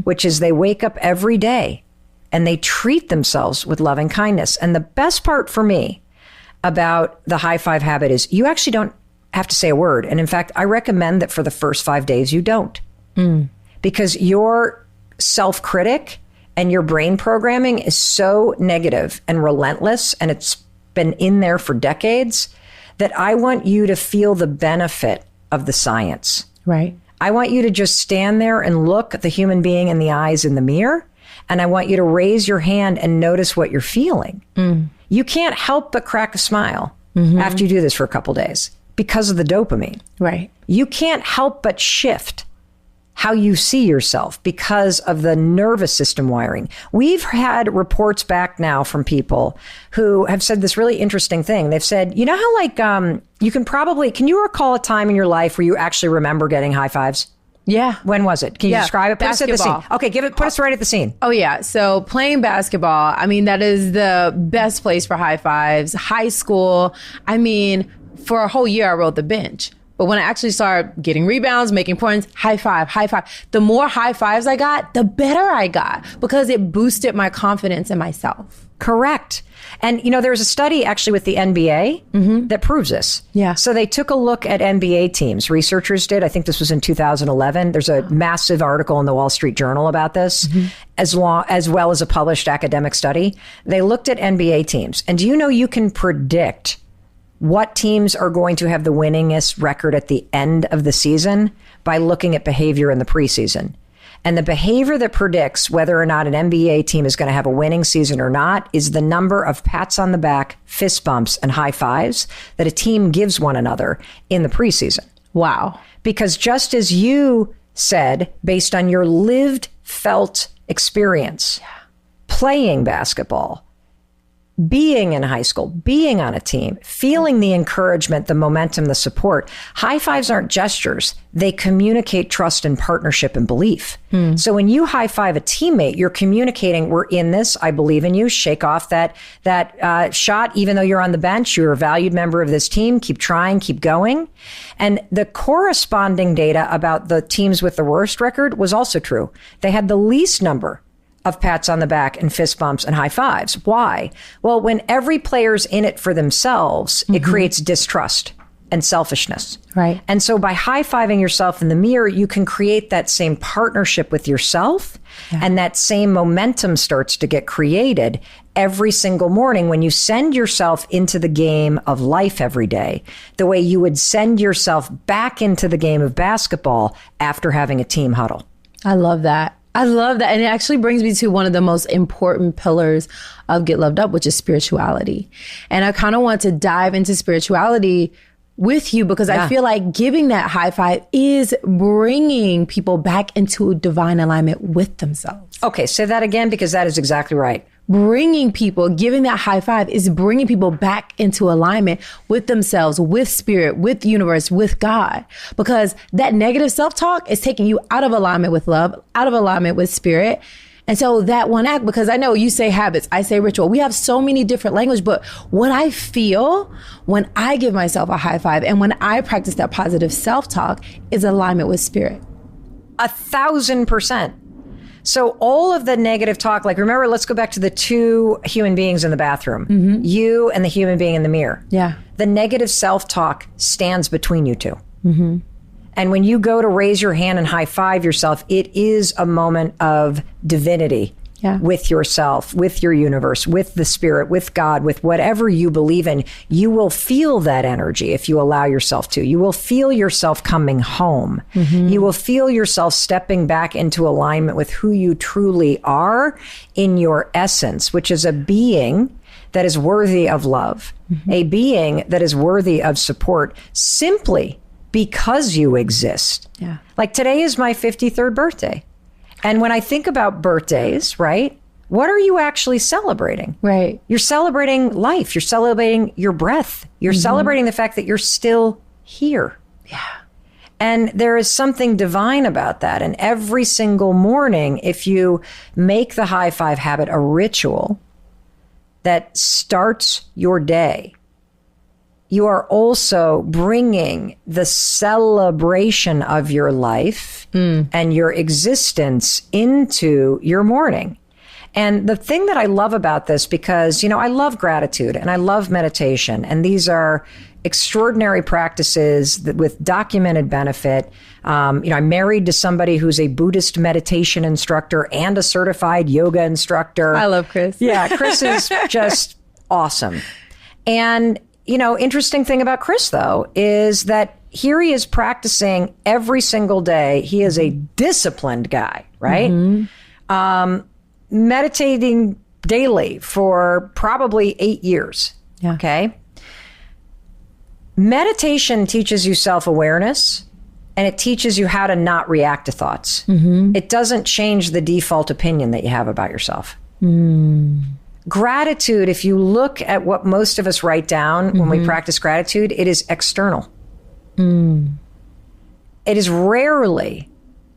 which is they wake up every day and they treat themselves with loving kindness. And the best part for me about the high five habit is you actually don't have to say a word. And in fact, I recommend that for the first 5 days, you don't. Because your self-critic and your brain programming is so negative and relentless, and it's been in there for decades, that I want you to feel the benefit of the science. Right. I want you to just stand there and look the human being in the eyes in the mirror. And I want you to raise your hand and notice what you're feeling. You can't help but crack a smile after you do this for a couple days because of the dopamine. Right. You can't help but shift how you see yourself because of the nervous system wiring. We've had reports back now from people who have said this really interesting thing. They've said, you know how you can you recall a time in your life where you actually remember getting high fives? Yeah. When was it? Can you describe it? Put us at the scene. Okay, put us right at the scene. Oh, yeah. So playing basketball, I mean, that is the best place for high fives. High school, I mean, for a whole year, I rode the bench. But when I actually started getting rebounds, making points, high five. The more high fives I got, the better I got because it boosted my confidence in myself. Correct. And, there's a study actually with the NBA that proves this. Yeah. So they took a look at NBA teams. Researchers did. I think this was in 2011. There's a massive article in the Wall Street Journal about this, as well as a published academic study. They looked at NBA teams. And do you know you can predict what teams are going to have the winningest record at the end of the season by looking at behavior in the preseason? And the behavior that predicts whether or not an NBA team is going to have a winning season or not is the number of pats on the back, fist bumps, and high fives that a team gives one another in the preseason. Wow. Because just as you said, based on your lived, felt experience, playing basketball, being in high school, being on a team, feeling the encouragement, the momentum, the support. High fives aren't gestures. They communicate trust and partnership and belief. So when you high five a teammate, you're communicating, we're in this, I believe in you, shake off that shot, even though you're on the bench, you're a valued member of this team, keep trying, keep going. And the corresponding data about the teams with the worst record was also true. They had the least number of pats on the back and fist bumps and high fives. Why? Well, when every player's in it for themselves, it creates distrust and selfishness. Right. And so by high-fiving yourself in the mirror, you can create that same partnership with yourself, and that same momentum starts to get created every single morning when you send yourself into the game of life every day, the way you would send yourself back into the game of basketball after having a team huddle. I love that. And it actually brings me to one of the most important pillars of Get Loved Up, which is spirituality. And I kind of want to dive into spirituality with you because I feel like giving that high five is bringing people back into divine alignment with themselves. Okay, say that again, because that is exactly right. Giving that high five is bringing people back into alignment with themselves, with spirit, with the universe, with God. Because that negative self-talk is taking you out of alignment with love, out of alignment with spirit. And so that one act, because I know you say habits, I say ritual. We have so many different language, but what I feel when I give myself a high five and when I practice that positive self-talk is alignment with spirit. 1,000%. So all of the negative talk, like remember, let's go back to the two human beings in the bathroom, you and the human being in the mirror. Yeah. The negative self-talk stands between you two. And when you go to raise your hand and high five yourself, it is a moment of divinity with yourself, with your universe, with the spirit, with God, with whatever you believe in. You will feel that energy if you allow yourself to. You will feel yourself coming home. You will feel yourself stepping back into alignment with who you truly are in your essence, which is a being that is worthy of love, a being that is worthy of support simply because you exist. Yeah. Like today is my 53rd birthday. And when I think about birthdays, right? What are you actually celebrating? Right. You're celebrating life. You're celebrating your breath. You're celebrating the fact that you're still here. Yeah. And there is something divine about that. And every single morning, if you make the high five habit a ritual that starts your day, you are also bringing the celebration of your life and your existence into your morning. And the thing that I love about this, because, you know, I love gratitude and I love meditation, and these are extraordinary practices that with documented benefit. You know, I'm married to somebody who's a Buddhist meditation instructor and a certified yoga instructor. I love Chris. Yeah, Chris is just awesome. And, you know, interesting thing about Chris, though, is that here he is practicing every single day. He is a disciplined guy, right? Meditating daily for probably 8 years. Yeah. Okay. Meditation teaches you self-awareness, and it teaches you how to not react to thoughts. It doesn't change the default opinion that you have about yourself. Gratitude, if you look at what most of us write down when we practice gratitude, it is external. It is rarely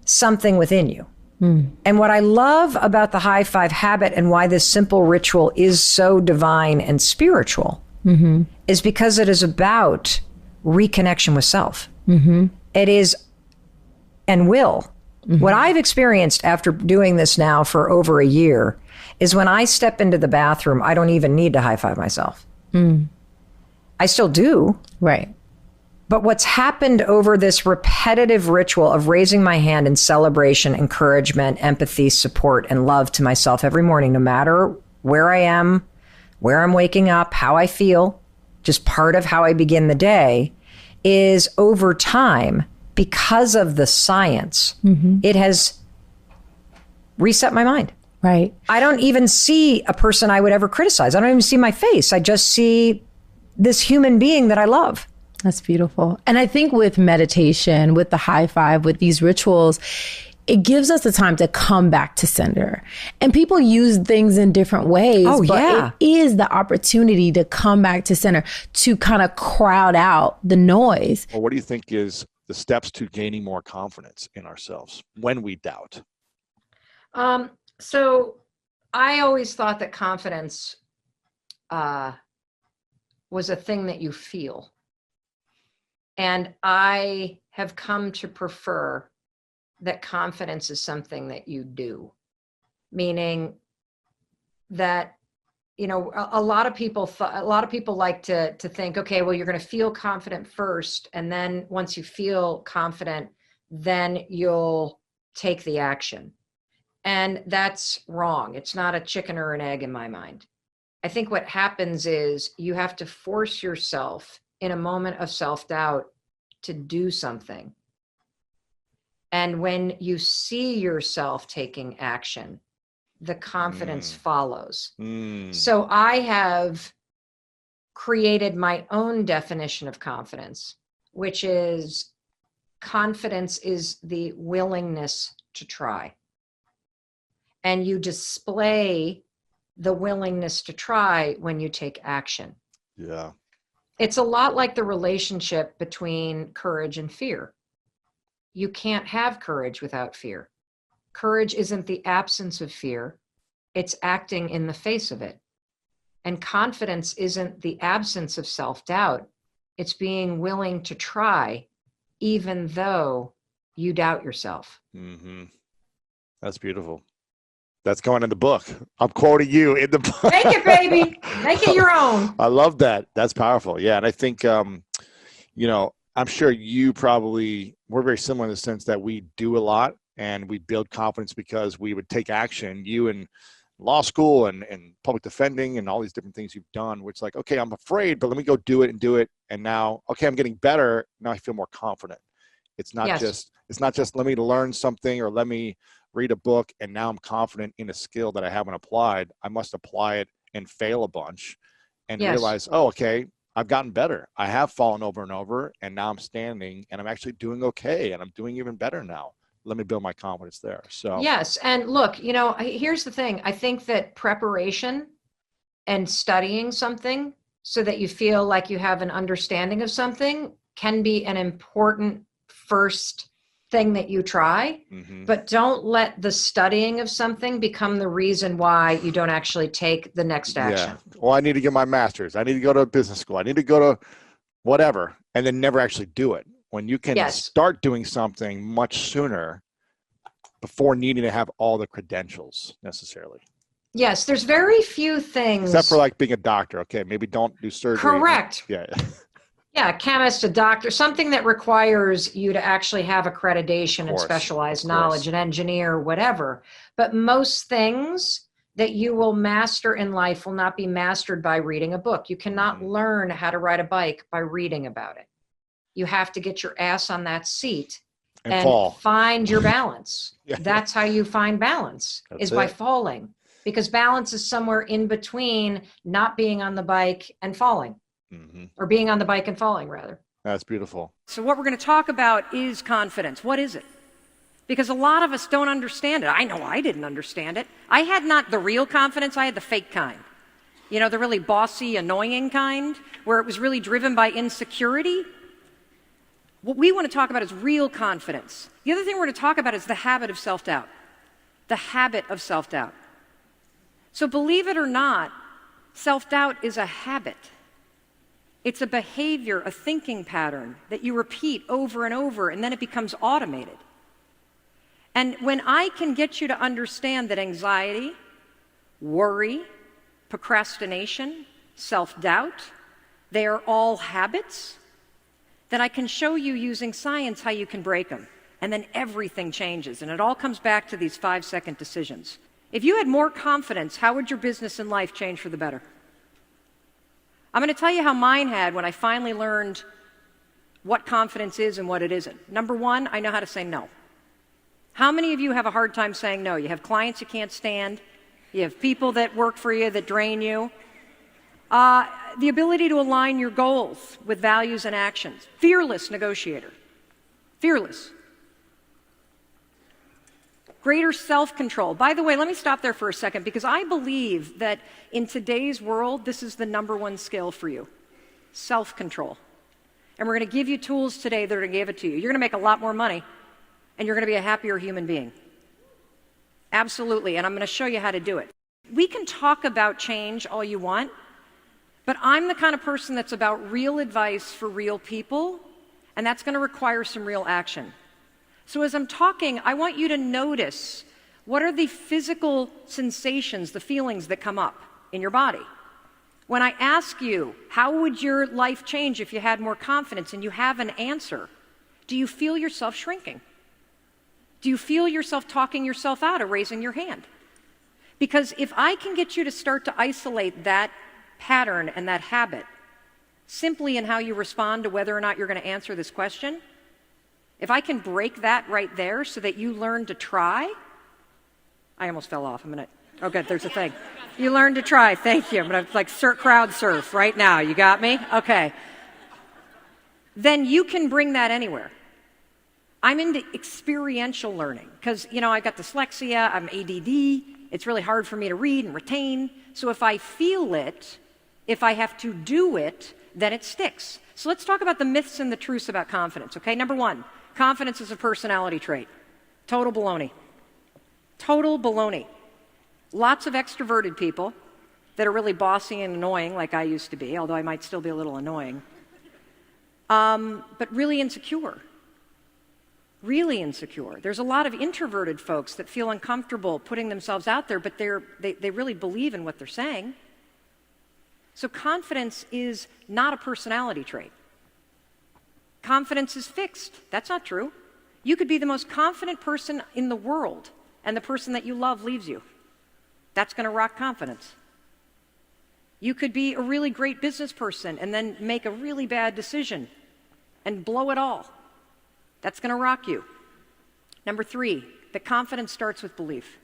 something within you. And what I love about the high five habit and why this simple ritual is so divine and spiritual is because it is about reconnection with self. It is and will. What I've experienced after doing this now for over a year is when I step into the bathroom, I don't even need to high five myself. I still do. Right. But what's happened over this repetitive ritual of raising my hand in celebration, encouragement, empathy, support, and love to myself every morning, no matter where I am, where I'm waking up, how I feel, just part of how I begin the day, is over time, because of the science, it has reset my mind. Right. I don't even see a person I would ever criticize. I don't even see my face. I just see this human being that I love. That's beautiful. And I think with meditation, with the high five, with these rituals, it gives us the time to come back to center. And people use things in different ways, but it is the opportunity to come back to center, to kind of crowd out the noise. Well, what do you think is the steps to gaining more confidence in ourselves when we doubt? So I always thought that confidence was a thing that you feel. And I have come to prefer that confidence is something that you do, meaning that, you know, a lot of people like to think, okay, well, you're going to feel confident first, and then once you feel confident, then you'll take the action. And that's wrong. It's not a chicken or an egg in my mind. I think what happens is you have to force yourself in a moment of self-doubt to do something. And when you see yourself taking action, the confidence follows. So I have created my own definition of confidence, which is confidence is the willingness to try. And you display the willingness to try when you take action. Yeah. It's a lot like the relationship between courage and fear. You can't have courage without fear. Courage isn't the absence of fear. It's acting in the face of it. And confidence isn't the absence of self-doubt. It's being willing to try, even though you doubt yourself. That's beautiful. That's going in the book. I'm quoting you in the book. Make it, baby. Make it your own. I love that. That's powerful. Yeah. And I think, you know, I'm sure we're very similar in the sense that we do a lot and we build confidence because we would take action. You in law school and public defending and all these different things you've done, which like, okay, I'm afraid, but let me go do it. And now, okay, I'm getting better. Now I feel more confident. It's not just let me learn something or let me read a book and now I'm confident in a skill that I haven't applied. I must apply it and fail a bunch and Yes. realize, oh, okay, I've gotten better. I have fallen over and over, and now I'm standing and I'm actually doing okay, and I'm doing even better now. Let me build my confidence there. So Yes. And look, here's the thing. I think that preparation and studying something so that you feel like you have an understanding of something can be an important first thing that you try, but don't let the studying of something become the reason why you don't actually take the next action. Yeah. Well, I need to get my master's. I need to go to business school. I need to go to whatever, and then never actually do it. When you can start doing something much sooner before needing to have all the credentials necessarily. Yes, there's very few things. Except for like being a doctor. Okay, maybe don't do surgery. Correct. Yeah. Yeah, a chemist, a doctor, something that requires you to actually have accreditation and specialized knowledge, an engineer, whatever. But most things that you will master in life will not be mastered by reading a book. You cannot learn how to ride a bike by reading about it. You have to get your ass on that seat and fall. Find your balance. Yeah. That's how you find balance, is by falling. Because balance is somewhere in between not being on the bike and falling. Or being on the bike and falling, rather. That's beautiful. So what we're going to talk about is confidence. What is it? Because a lot of us don't understand it. I know I didn't understand it. I had not the real confidence, I had the fake kind. You know, the really bossy, annoying kind, where it was really driven by insecurity. What we want to talk about is real confidence. The other thing we're going to talk about is the habit of self-doubt. The habit of self-doubt. So believe it or not, self-doubt is a habit. It's a behavior, a thinking pattern that you repeat over and over, and then it becomes automated. And when I can get you to understand that anxiety, worry, procrastination, self-doubt, they are all habits, then I can show you using science how you can break them. And then everything changes. And it all comes back to these 5-second decisions. If you had more confidence, how would your business and life change for the better? I'm going to tell you how mine had when I finally learned what confidence is and what it isn't. Number one, I know how to say no. How many of you have a hard time saying no? You have clients you can't stand. You have people that work for you that drain you. The ability to align your goals with values and actions. Fearless negotiator. Fearless. Greater self-control. By the way, let me stop there for a second because I believe that in today's world, this is the number one skill for you. Self-control. And we're going to give you tools today that are going to give it to you. You're going to make a lot more money and you're going to be a happier human being. Absolutely. And I'm going to show you how to do it. We can talk about change all you want, but I'm the kind of person that's about real advice for real people, and that's going to require some real action. So as I'm talking, I want you to notice what are the physical sensations, the feelings that come up in your body. When I ask you, how would your life change if you had more confidence, and you have an answer, do you feel yourself shrinking? Do you feel yourself talking yourself out of raising your hand? Because if I can get you to start to isolate that pattern and that habit simply in how you respond to whether or not you're going to answer this question, if I can break that right there so that you learn to try, I almost fell off a minute. Oh, good, there's a thing. You learn to try, thank you. I'm going to like crowd surf right now. You got me? Okay. Then you can bring that anywhere. I'm into experiential learning because, I've got dyslexia, I'm ADD. It's really hard for me to read and retain. So if I feel it, if I have to do it, then it sticks. So let's talk about the myths and the truths about confidence, okay? Number one, confidence is a personality trait. Total baloney. Total baloney. Lots of extroverted people that are really bossy and annoying like I used to be, although I might still be a little annoying, but really insecure. Really insecure. There's a lot of introverted folks that feel uncomfortable putting themselves out there, but they really believe in what they're saying. So confidence is not a personality trait. Confidence is fixed. That's not true. You could be the most confident person in the world, and the person that you love leaves you. That's going to rock confidence. You could be a really great business person and then make a really bad decision and blow it all. That's going to rock you. Number three, the confidence starts with belief.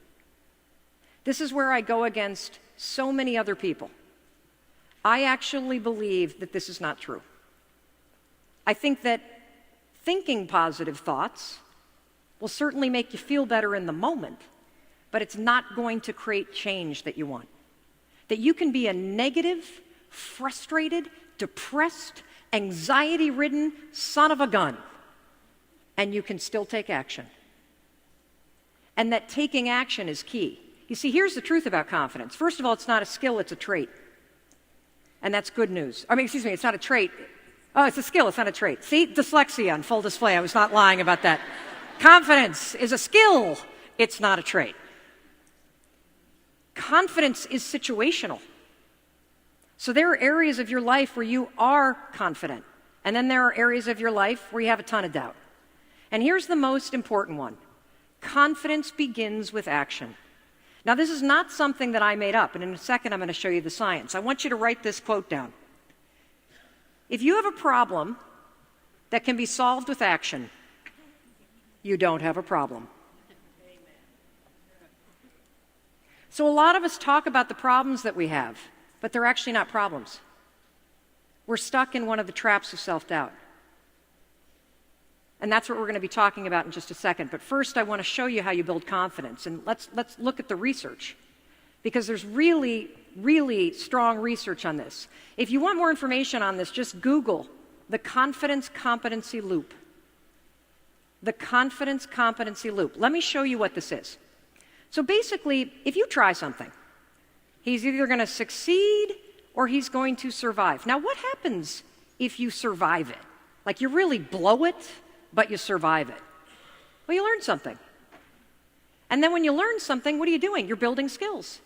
This is where I go against so many other people, I actually believe that this is not true. I think that thinking positive thoughts will certainly make you feel better in the moment, but it's not going to create change that you want. That you can be a negative, frustrated, depressed, anxiety-ridden son of a gun, and you can still take action. And that taking action is key. You see, here's the truth about confidence. First of all, it's not a skill, it's a trait. And that's good news. It's not a trait. Oh, it's a skill, it's not a trait. See, dyslexia on full display. I was not lying about that. Confidence is a skill, it's not a trait. Confidence is situational. So there are areas of your life where you are confident, and then there are areas of your life where you have a ton of doubt. And here's the most important one. Confidence begins with action. Now, this is not something that I made up, and in a second I'm going to show you the science. I want you to write this quote down. If you have a problem that can be solved with action, you don't have a problem. So a lot of us talk about the problems that we have, but they're actually not problems. We're stuck in one of the traps of self-doubt. And that's what we're going to be talking about in just a second. But first, I want to show you how you build confidence. And let's look at the research, because there's really, really strong research on this. If you want more information on this, just Google the confidence competency loop. The confidence competency loop. Let me show you what this is. So basically, if you try something, he's either going to succeed or he's going to survive. Now, what happens if you survive it? Like you really blow it, but you survive it. Well, you learn something. And then when you learn something, what are you doing? You're building skills.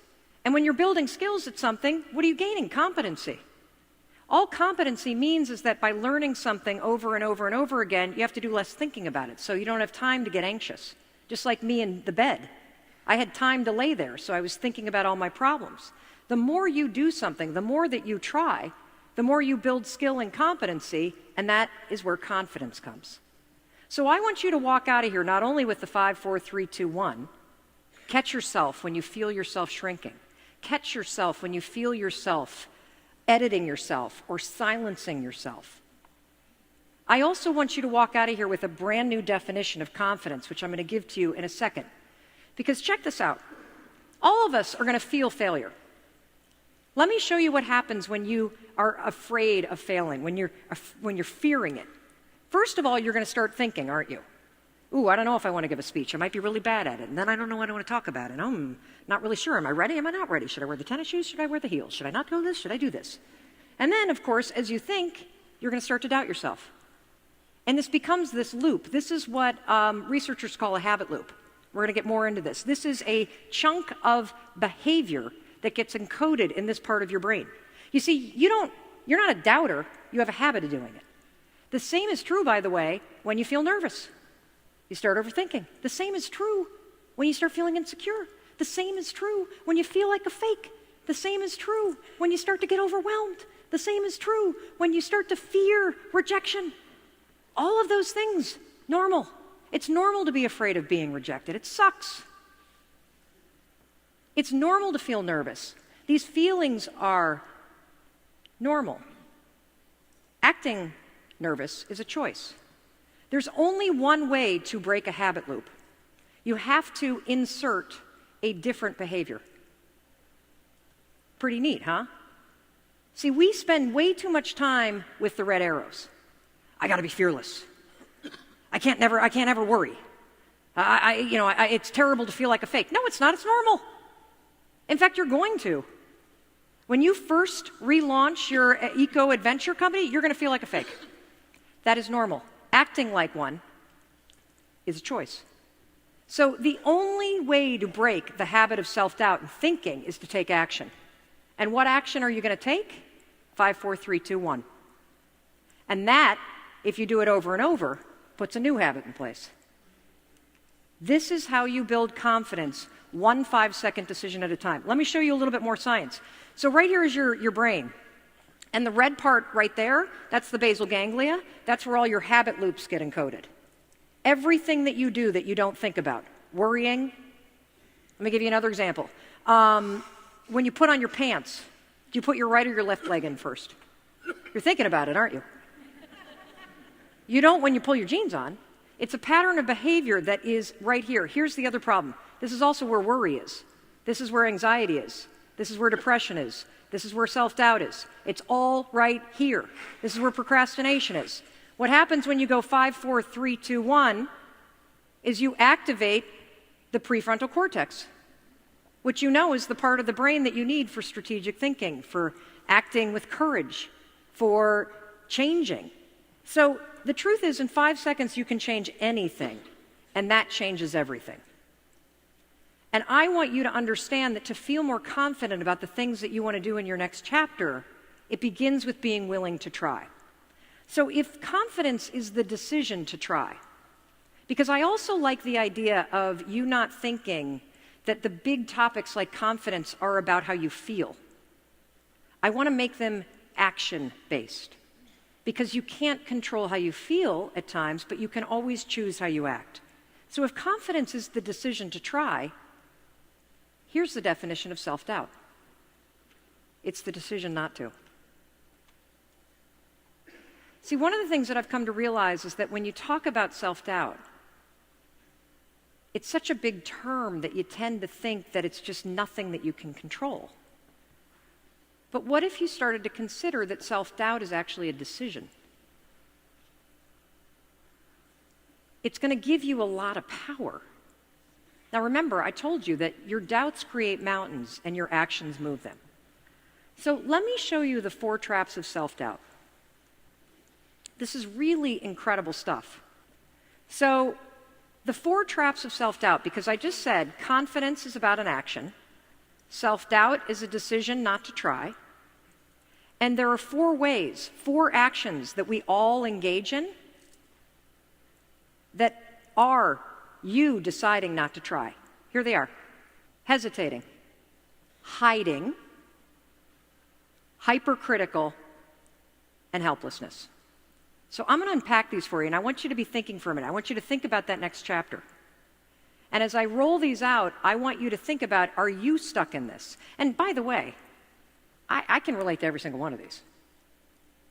And when you're building skills at something, what are you gaining? Competency. All competency means is that by learning something over and over and over again, you have to do less thinking about it. So you don't have time to get anxious. Just like me in the bed. I had time to lay there, so I was thinking about all my problems. The more you do something, the more that you try, the more you build skill and competency, and that is where confidence comes. So I want you to walk out of here not only with the 5, 4, 3, 2, 1. Catch yourself when you feel yourself shrinking. Catch yourself when you feel yourself editing yourself or silencing yourself. I also want you to walk out of here with a brand new definition of confidence, which I'm going to give to you in a second. Because check this out. All of us are going to feel failure. Let me show you what happens when you are afraid of failing, when you're fearing it. First of all, you're going to start thinking, aren't you? Ooh, I don't know if I want to give a speech. I might be really bad at it. And then I don't know what I want to talk about. And I'm not really sure. Am I ready? Am I not ready? Should I wear the tennis shoes? Should I wear the heels? Should I not do this? Should I do this? And then, of course, as you think, you're going to start to doubt yourself. And this becomes this loop. This is what researchers call a habit loop. We're going to get more into this. This is a chunk of behavior that gets encoded in this part of your brain. You see, you're not a doubter. You have a habit of doing it. The same is true, by the way, when you feel nervous. You start overthinking. The same is true when you start feeling insecure. The same is true when you feel like a fake. The same is true when you start to get overwhelmed. The same is true when you start to fear rejection. All of those things, normal. It's normal to be afraid of being rejected. It sucks. It's normal to feel nervous. These feelings are normal. Acting nervous is a choice. There's only one way to break a habit loop. You have to insert a different behavior. Pretty neat, huh? See, we spend way too much time with the red arrows. I got to be fearless. I can't ever worry. It's terrible to feel like a fake. No, it's not. It's normal. In fact, you're going to. When you first relaunch your eco-adventure company, you're going to feel like a fake. That is normal. Acting like one is a choice. So the only way to break the habit of self-doubt and thinking is to take action. And what action are you going to take? 5, 4, 3, 2, 1. And that, if you do it over and over, puts a new habit in place. This is how you build confidence, one 5-second decision at a time. Let me show you a little bit more science. So right here is your brain. And the red part right there, that's the basal ganglia. That's where all your habit loops get encoded. Everything that you do that you don't think about. Worrying. Let me give you another example. when you put on your pants, do you put your right or your left leg in first? You're thinking about it, aren't you? You don't when you pull your jeans on. It's a pattern of behavior that is right here. Here's the other problem. This is also where worry is. This is where anxiety is. This is where depression is. This is where self-doubt is. It's all right here. This is where procrastination is. What happens when you go 5, 4, 3, 2, 1 is you activate the prefrontal cortex, which you know is the part of the brain that you need for strategic thinking, for acting with courage, for changing. So the truth is, in 5 seconds, you can change anything, and that changes everything. And I want you to understand that to feel more confident about the things that you want to do in your next chapter, it begins with being willing to try. So if confidence is the decision to try, because I also like the idea of you not thinking that the big topics like confidence are about how you feel. I want to make them action-based, because you can't control how you feel at times, but you can always choose how you act. So if confidence is the decision to try, here's the definition of self-doubt. It's the decision not to. See, one of the things that I've come to realize is that when you talk about self-doubt, it's such a big term that you tend to think that it's just nothing that you can control. But what if you started to consider that self-doubt is actually a decision? It's going to give you a lot of power. Now remember, I told you that your doubts create mountains and your actions move them. So let me show you the 4 traps of self-doubt. This is really incredible stuff. So the 4 traps of self-doubt, because I just said confidence is about an action, self-doubt is a decision not to try, and there are 4 ways, 4 actions that we all engage in that are you deciding not to try. Here they are: hesitating, hiding, hypercritical, and helplessness. So I'm going to unpack these for you, and I want you to be thinking for a minute. I want you to think about that next chapter. And as I roll these out, I want you to think about, are you stuck in this? And by the way, I can relate to every single one of these.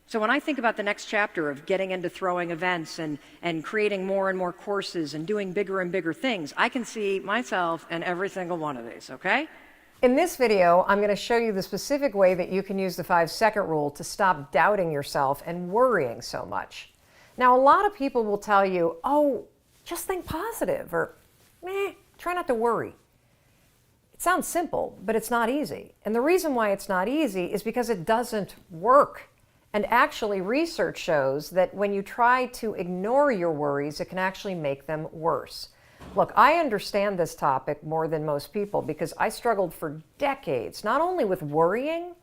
So when I think about the next chapter of getting into throwing events and creating more and more courses and doing bigger and bigger things, I can see myself in every single one of these, okay? In this video, I'm going to show you the specific way that you can use the 5-second rule to stop doubting yourself and worrying so much. Now, a lot of people will tell you, oh, just think positive, or try not to worry. It sounds simple, but it's not easy. And the reason why it's not easy is because it doesn't work. And actually, research shows that when you try to ignore your worries, it can actually make them worse. Look, I understand this topic more than most people because I struggled for decades, not only with worrying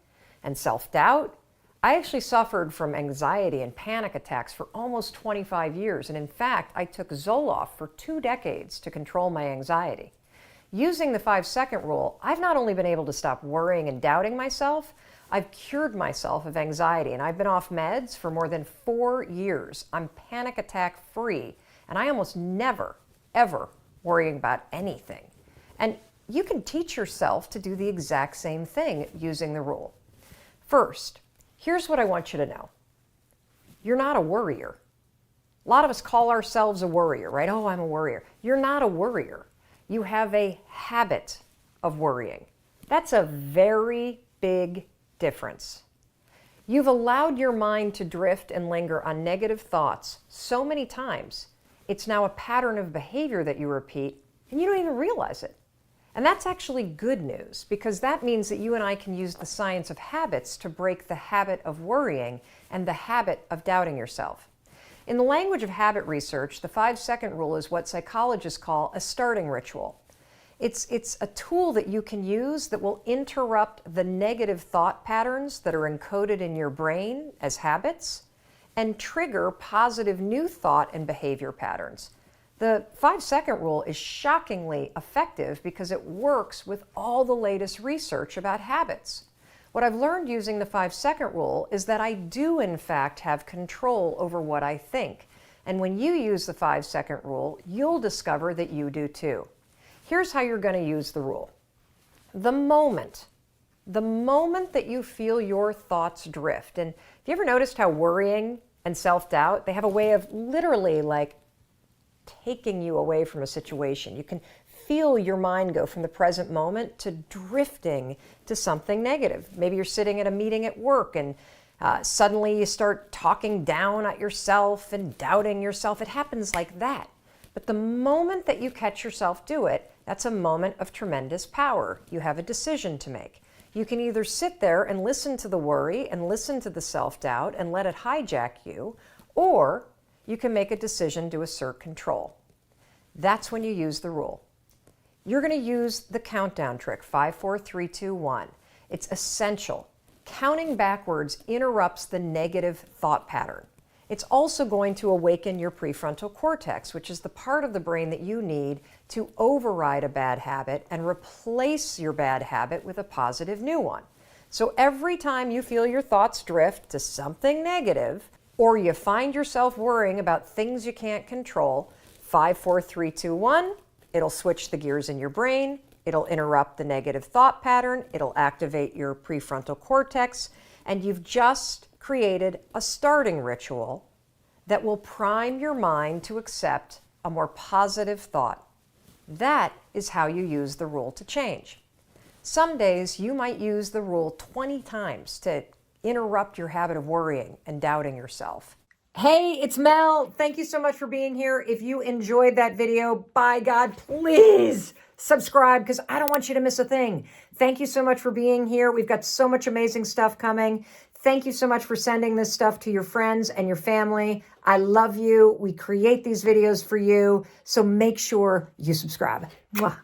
and self-doubt, I actually suffered from anxiety and panic attacks for almost 25 years. And in fact, I took Zoloft for 2 decades to control my anxiety. Using the 5-second rule, I've not only been able to stop worrying and doubting myself, I've cured myself of anxiety, and I've been off meds for more than 4 years. I'm panic attack free, and I almost never, ever worrying about anything. And you can teach yourself to do the exact same thing using the rule. First, here's what I want you to know. You're not a worrier. A lot of us call ourselves a worrier, right? Oh, I'm a worrier. You're not a worrier. You have a habit of worrying. That's a very big difference. You've allowed your mind to drift and linger on negative thoughts so many times, it's now a pattern of behavior that you repeat, and you don't even realize it. And that's actually good news, because that means that you and I can use the science of habits to break the habit of worrying and the habit of doubting yourself. In the language of habit research, the 5-second rule is what psychologists call a starting ritual. It's a tool that you can use that will interrupt the negative thought patterns that are encoded in your brain as habits and trigger positive new thought and behavior patterns. The 5-second rule is shockingly effective because it works with all the latest research about habits. What I've learned using the 5-second rule is that I do in fact have control over what I think. And when you use the 5-second rule, you'll discover that you do too. Here's how you're going to use the rule. The moment The moment that you feel your thoughts drift, and have you ever noticed how worrying and self-doubt, they have a way of literally like taking you away from a situation. You can feel your mind go from the present moment to drifting to something negative. Maybe you're sitting at a meeting at work and suddenly you start talking down at yourself and doubting yourself. It happens like that. But the moment that you catch yourself do it, that's a moment of tremendous power. You have a decision to make. You can either sit there and listen to the worry and listen to the self-doubt and let it hijack you, or you can make a decision to assert control. That's when you use the rule. You're going to use the countdown trick, 5, 4, 3, 2, 1. It's essential. Counting backwards interrupts the negative thought pattern. It's also going to awaken your prefrontal cortex, which is the part of the brain that you need to override a bad habit and replace your bad habit with a positive new one. So every time you feel your thoughts drift to something negative, or you find yourself worrying about things you can't control, 5, 4, 3, 2, 1, it'll switch the gears in your brain, it'll interrupt the negative thought pattern, it'll activate your prefrontal cortex, and you've just created a starting ritual that will prime your mind to accept a more positive thought. That is how you use the rule to change. Some days you might use the rule 20 times to interrupt your habit of worrying and doubting yourself. Hey, it's Mel. Thank you so much for being here. If you enjoyed that video, by God, please subscribe because I don't want you to miss a thing. Thank you so much for being here. We've got so much amazing stuff coming. Thank you so much for sending this stuff to your friends and your family. I love you. We create these videos for you, so make sure you subscribe. Mwah.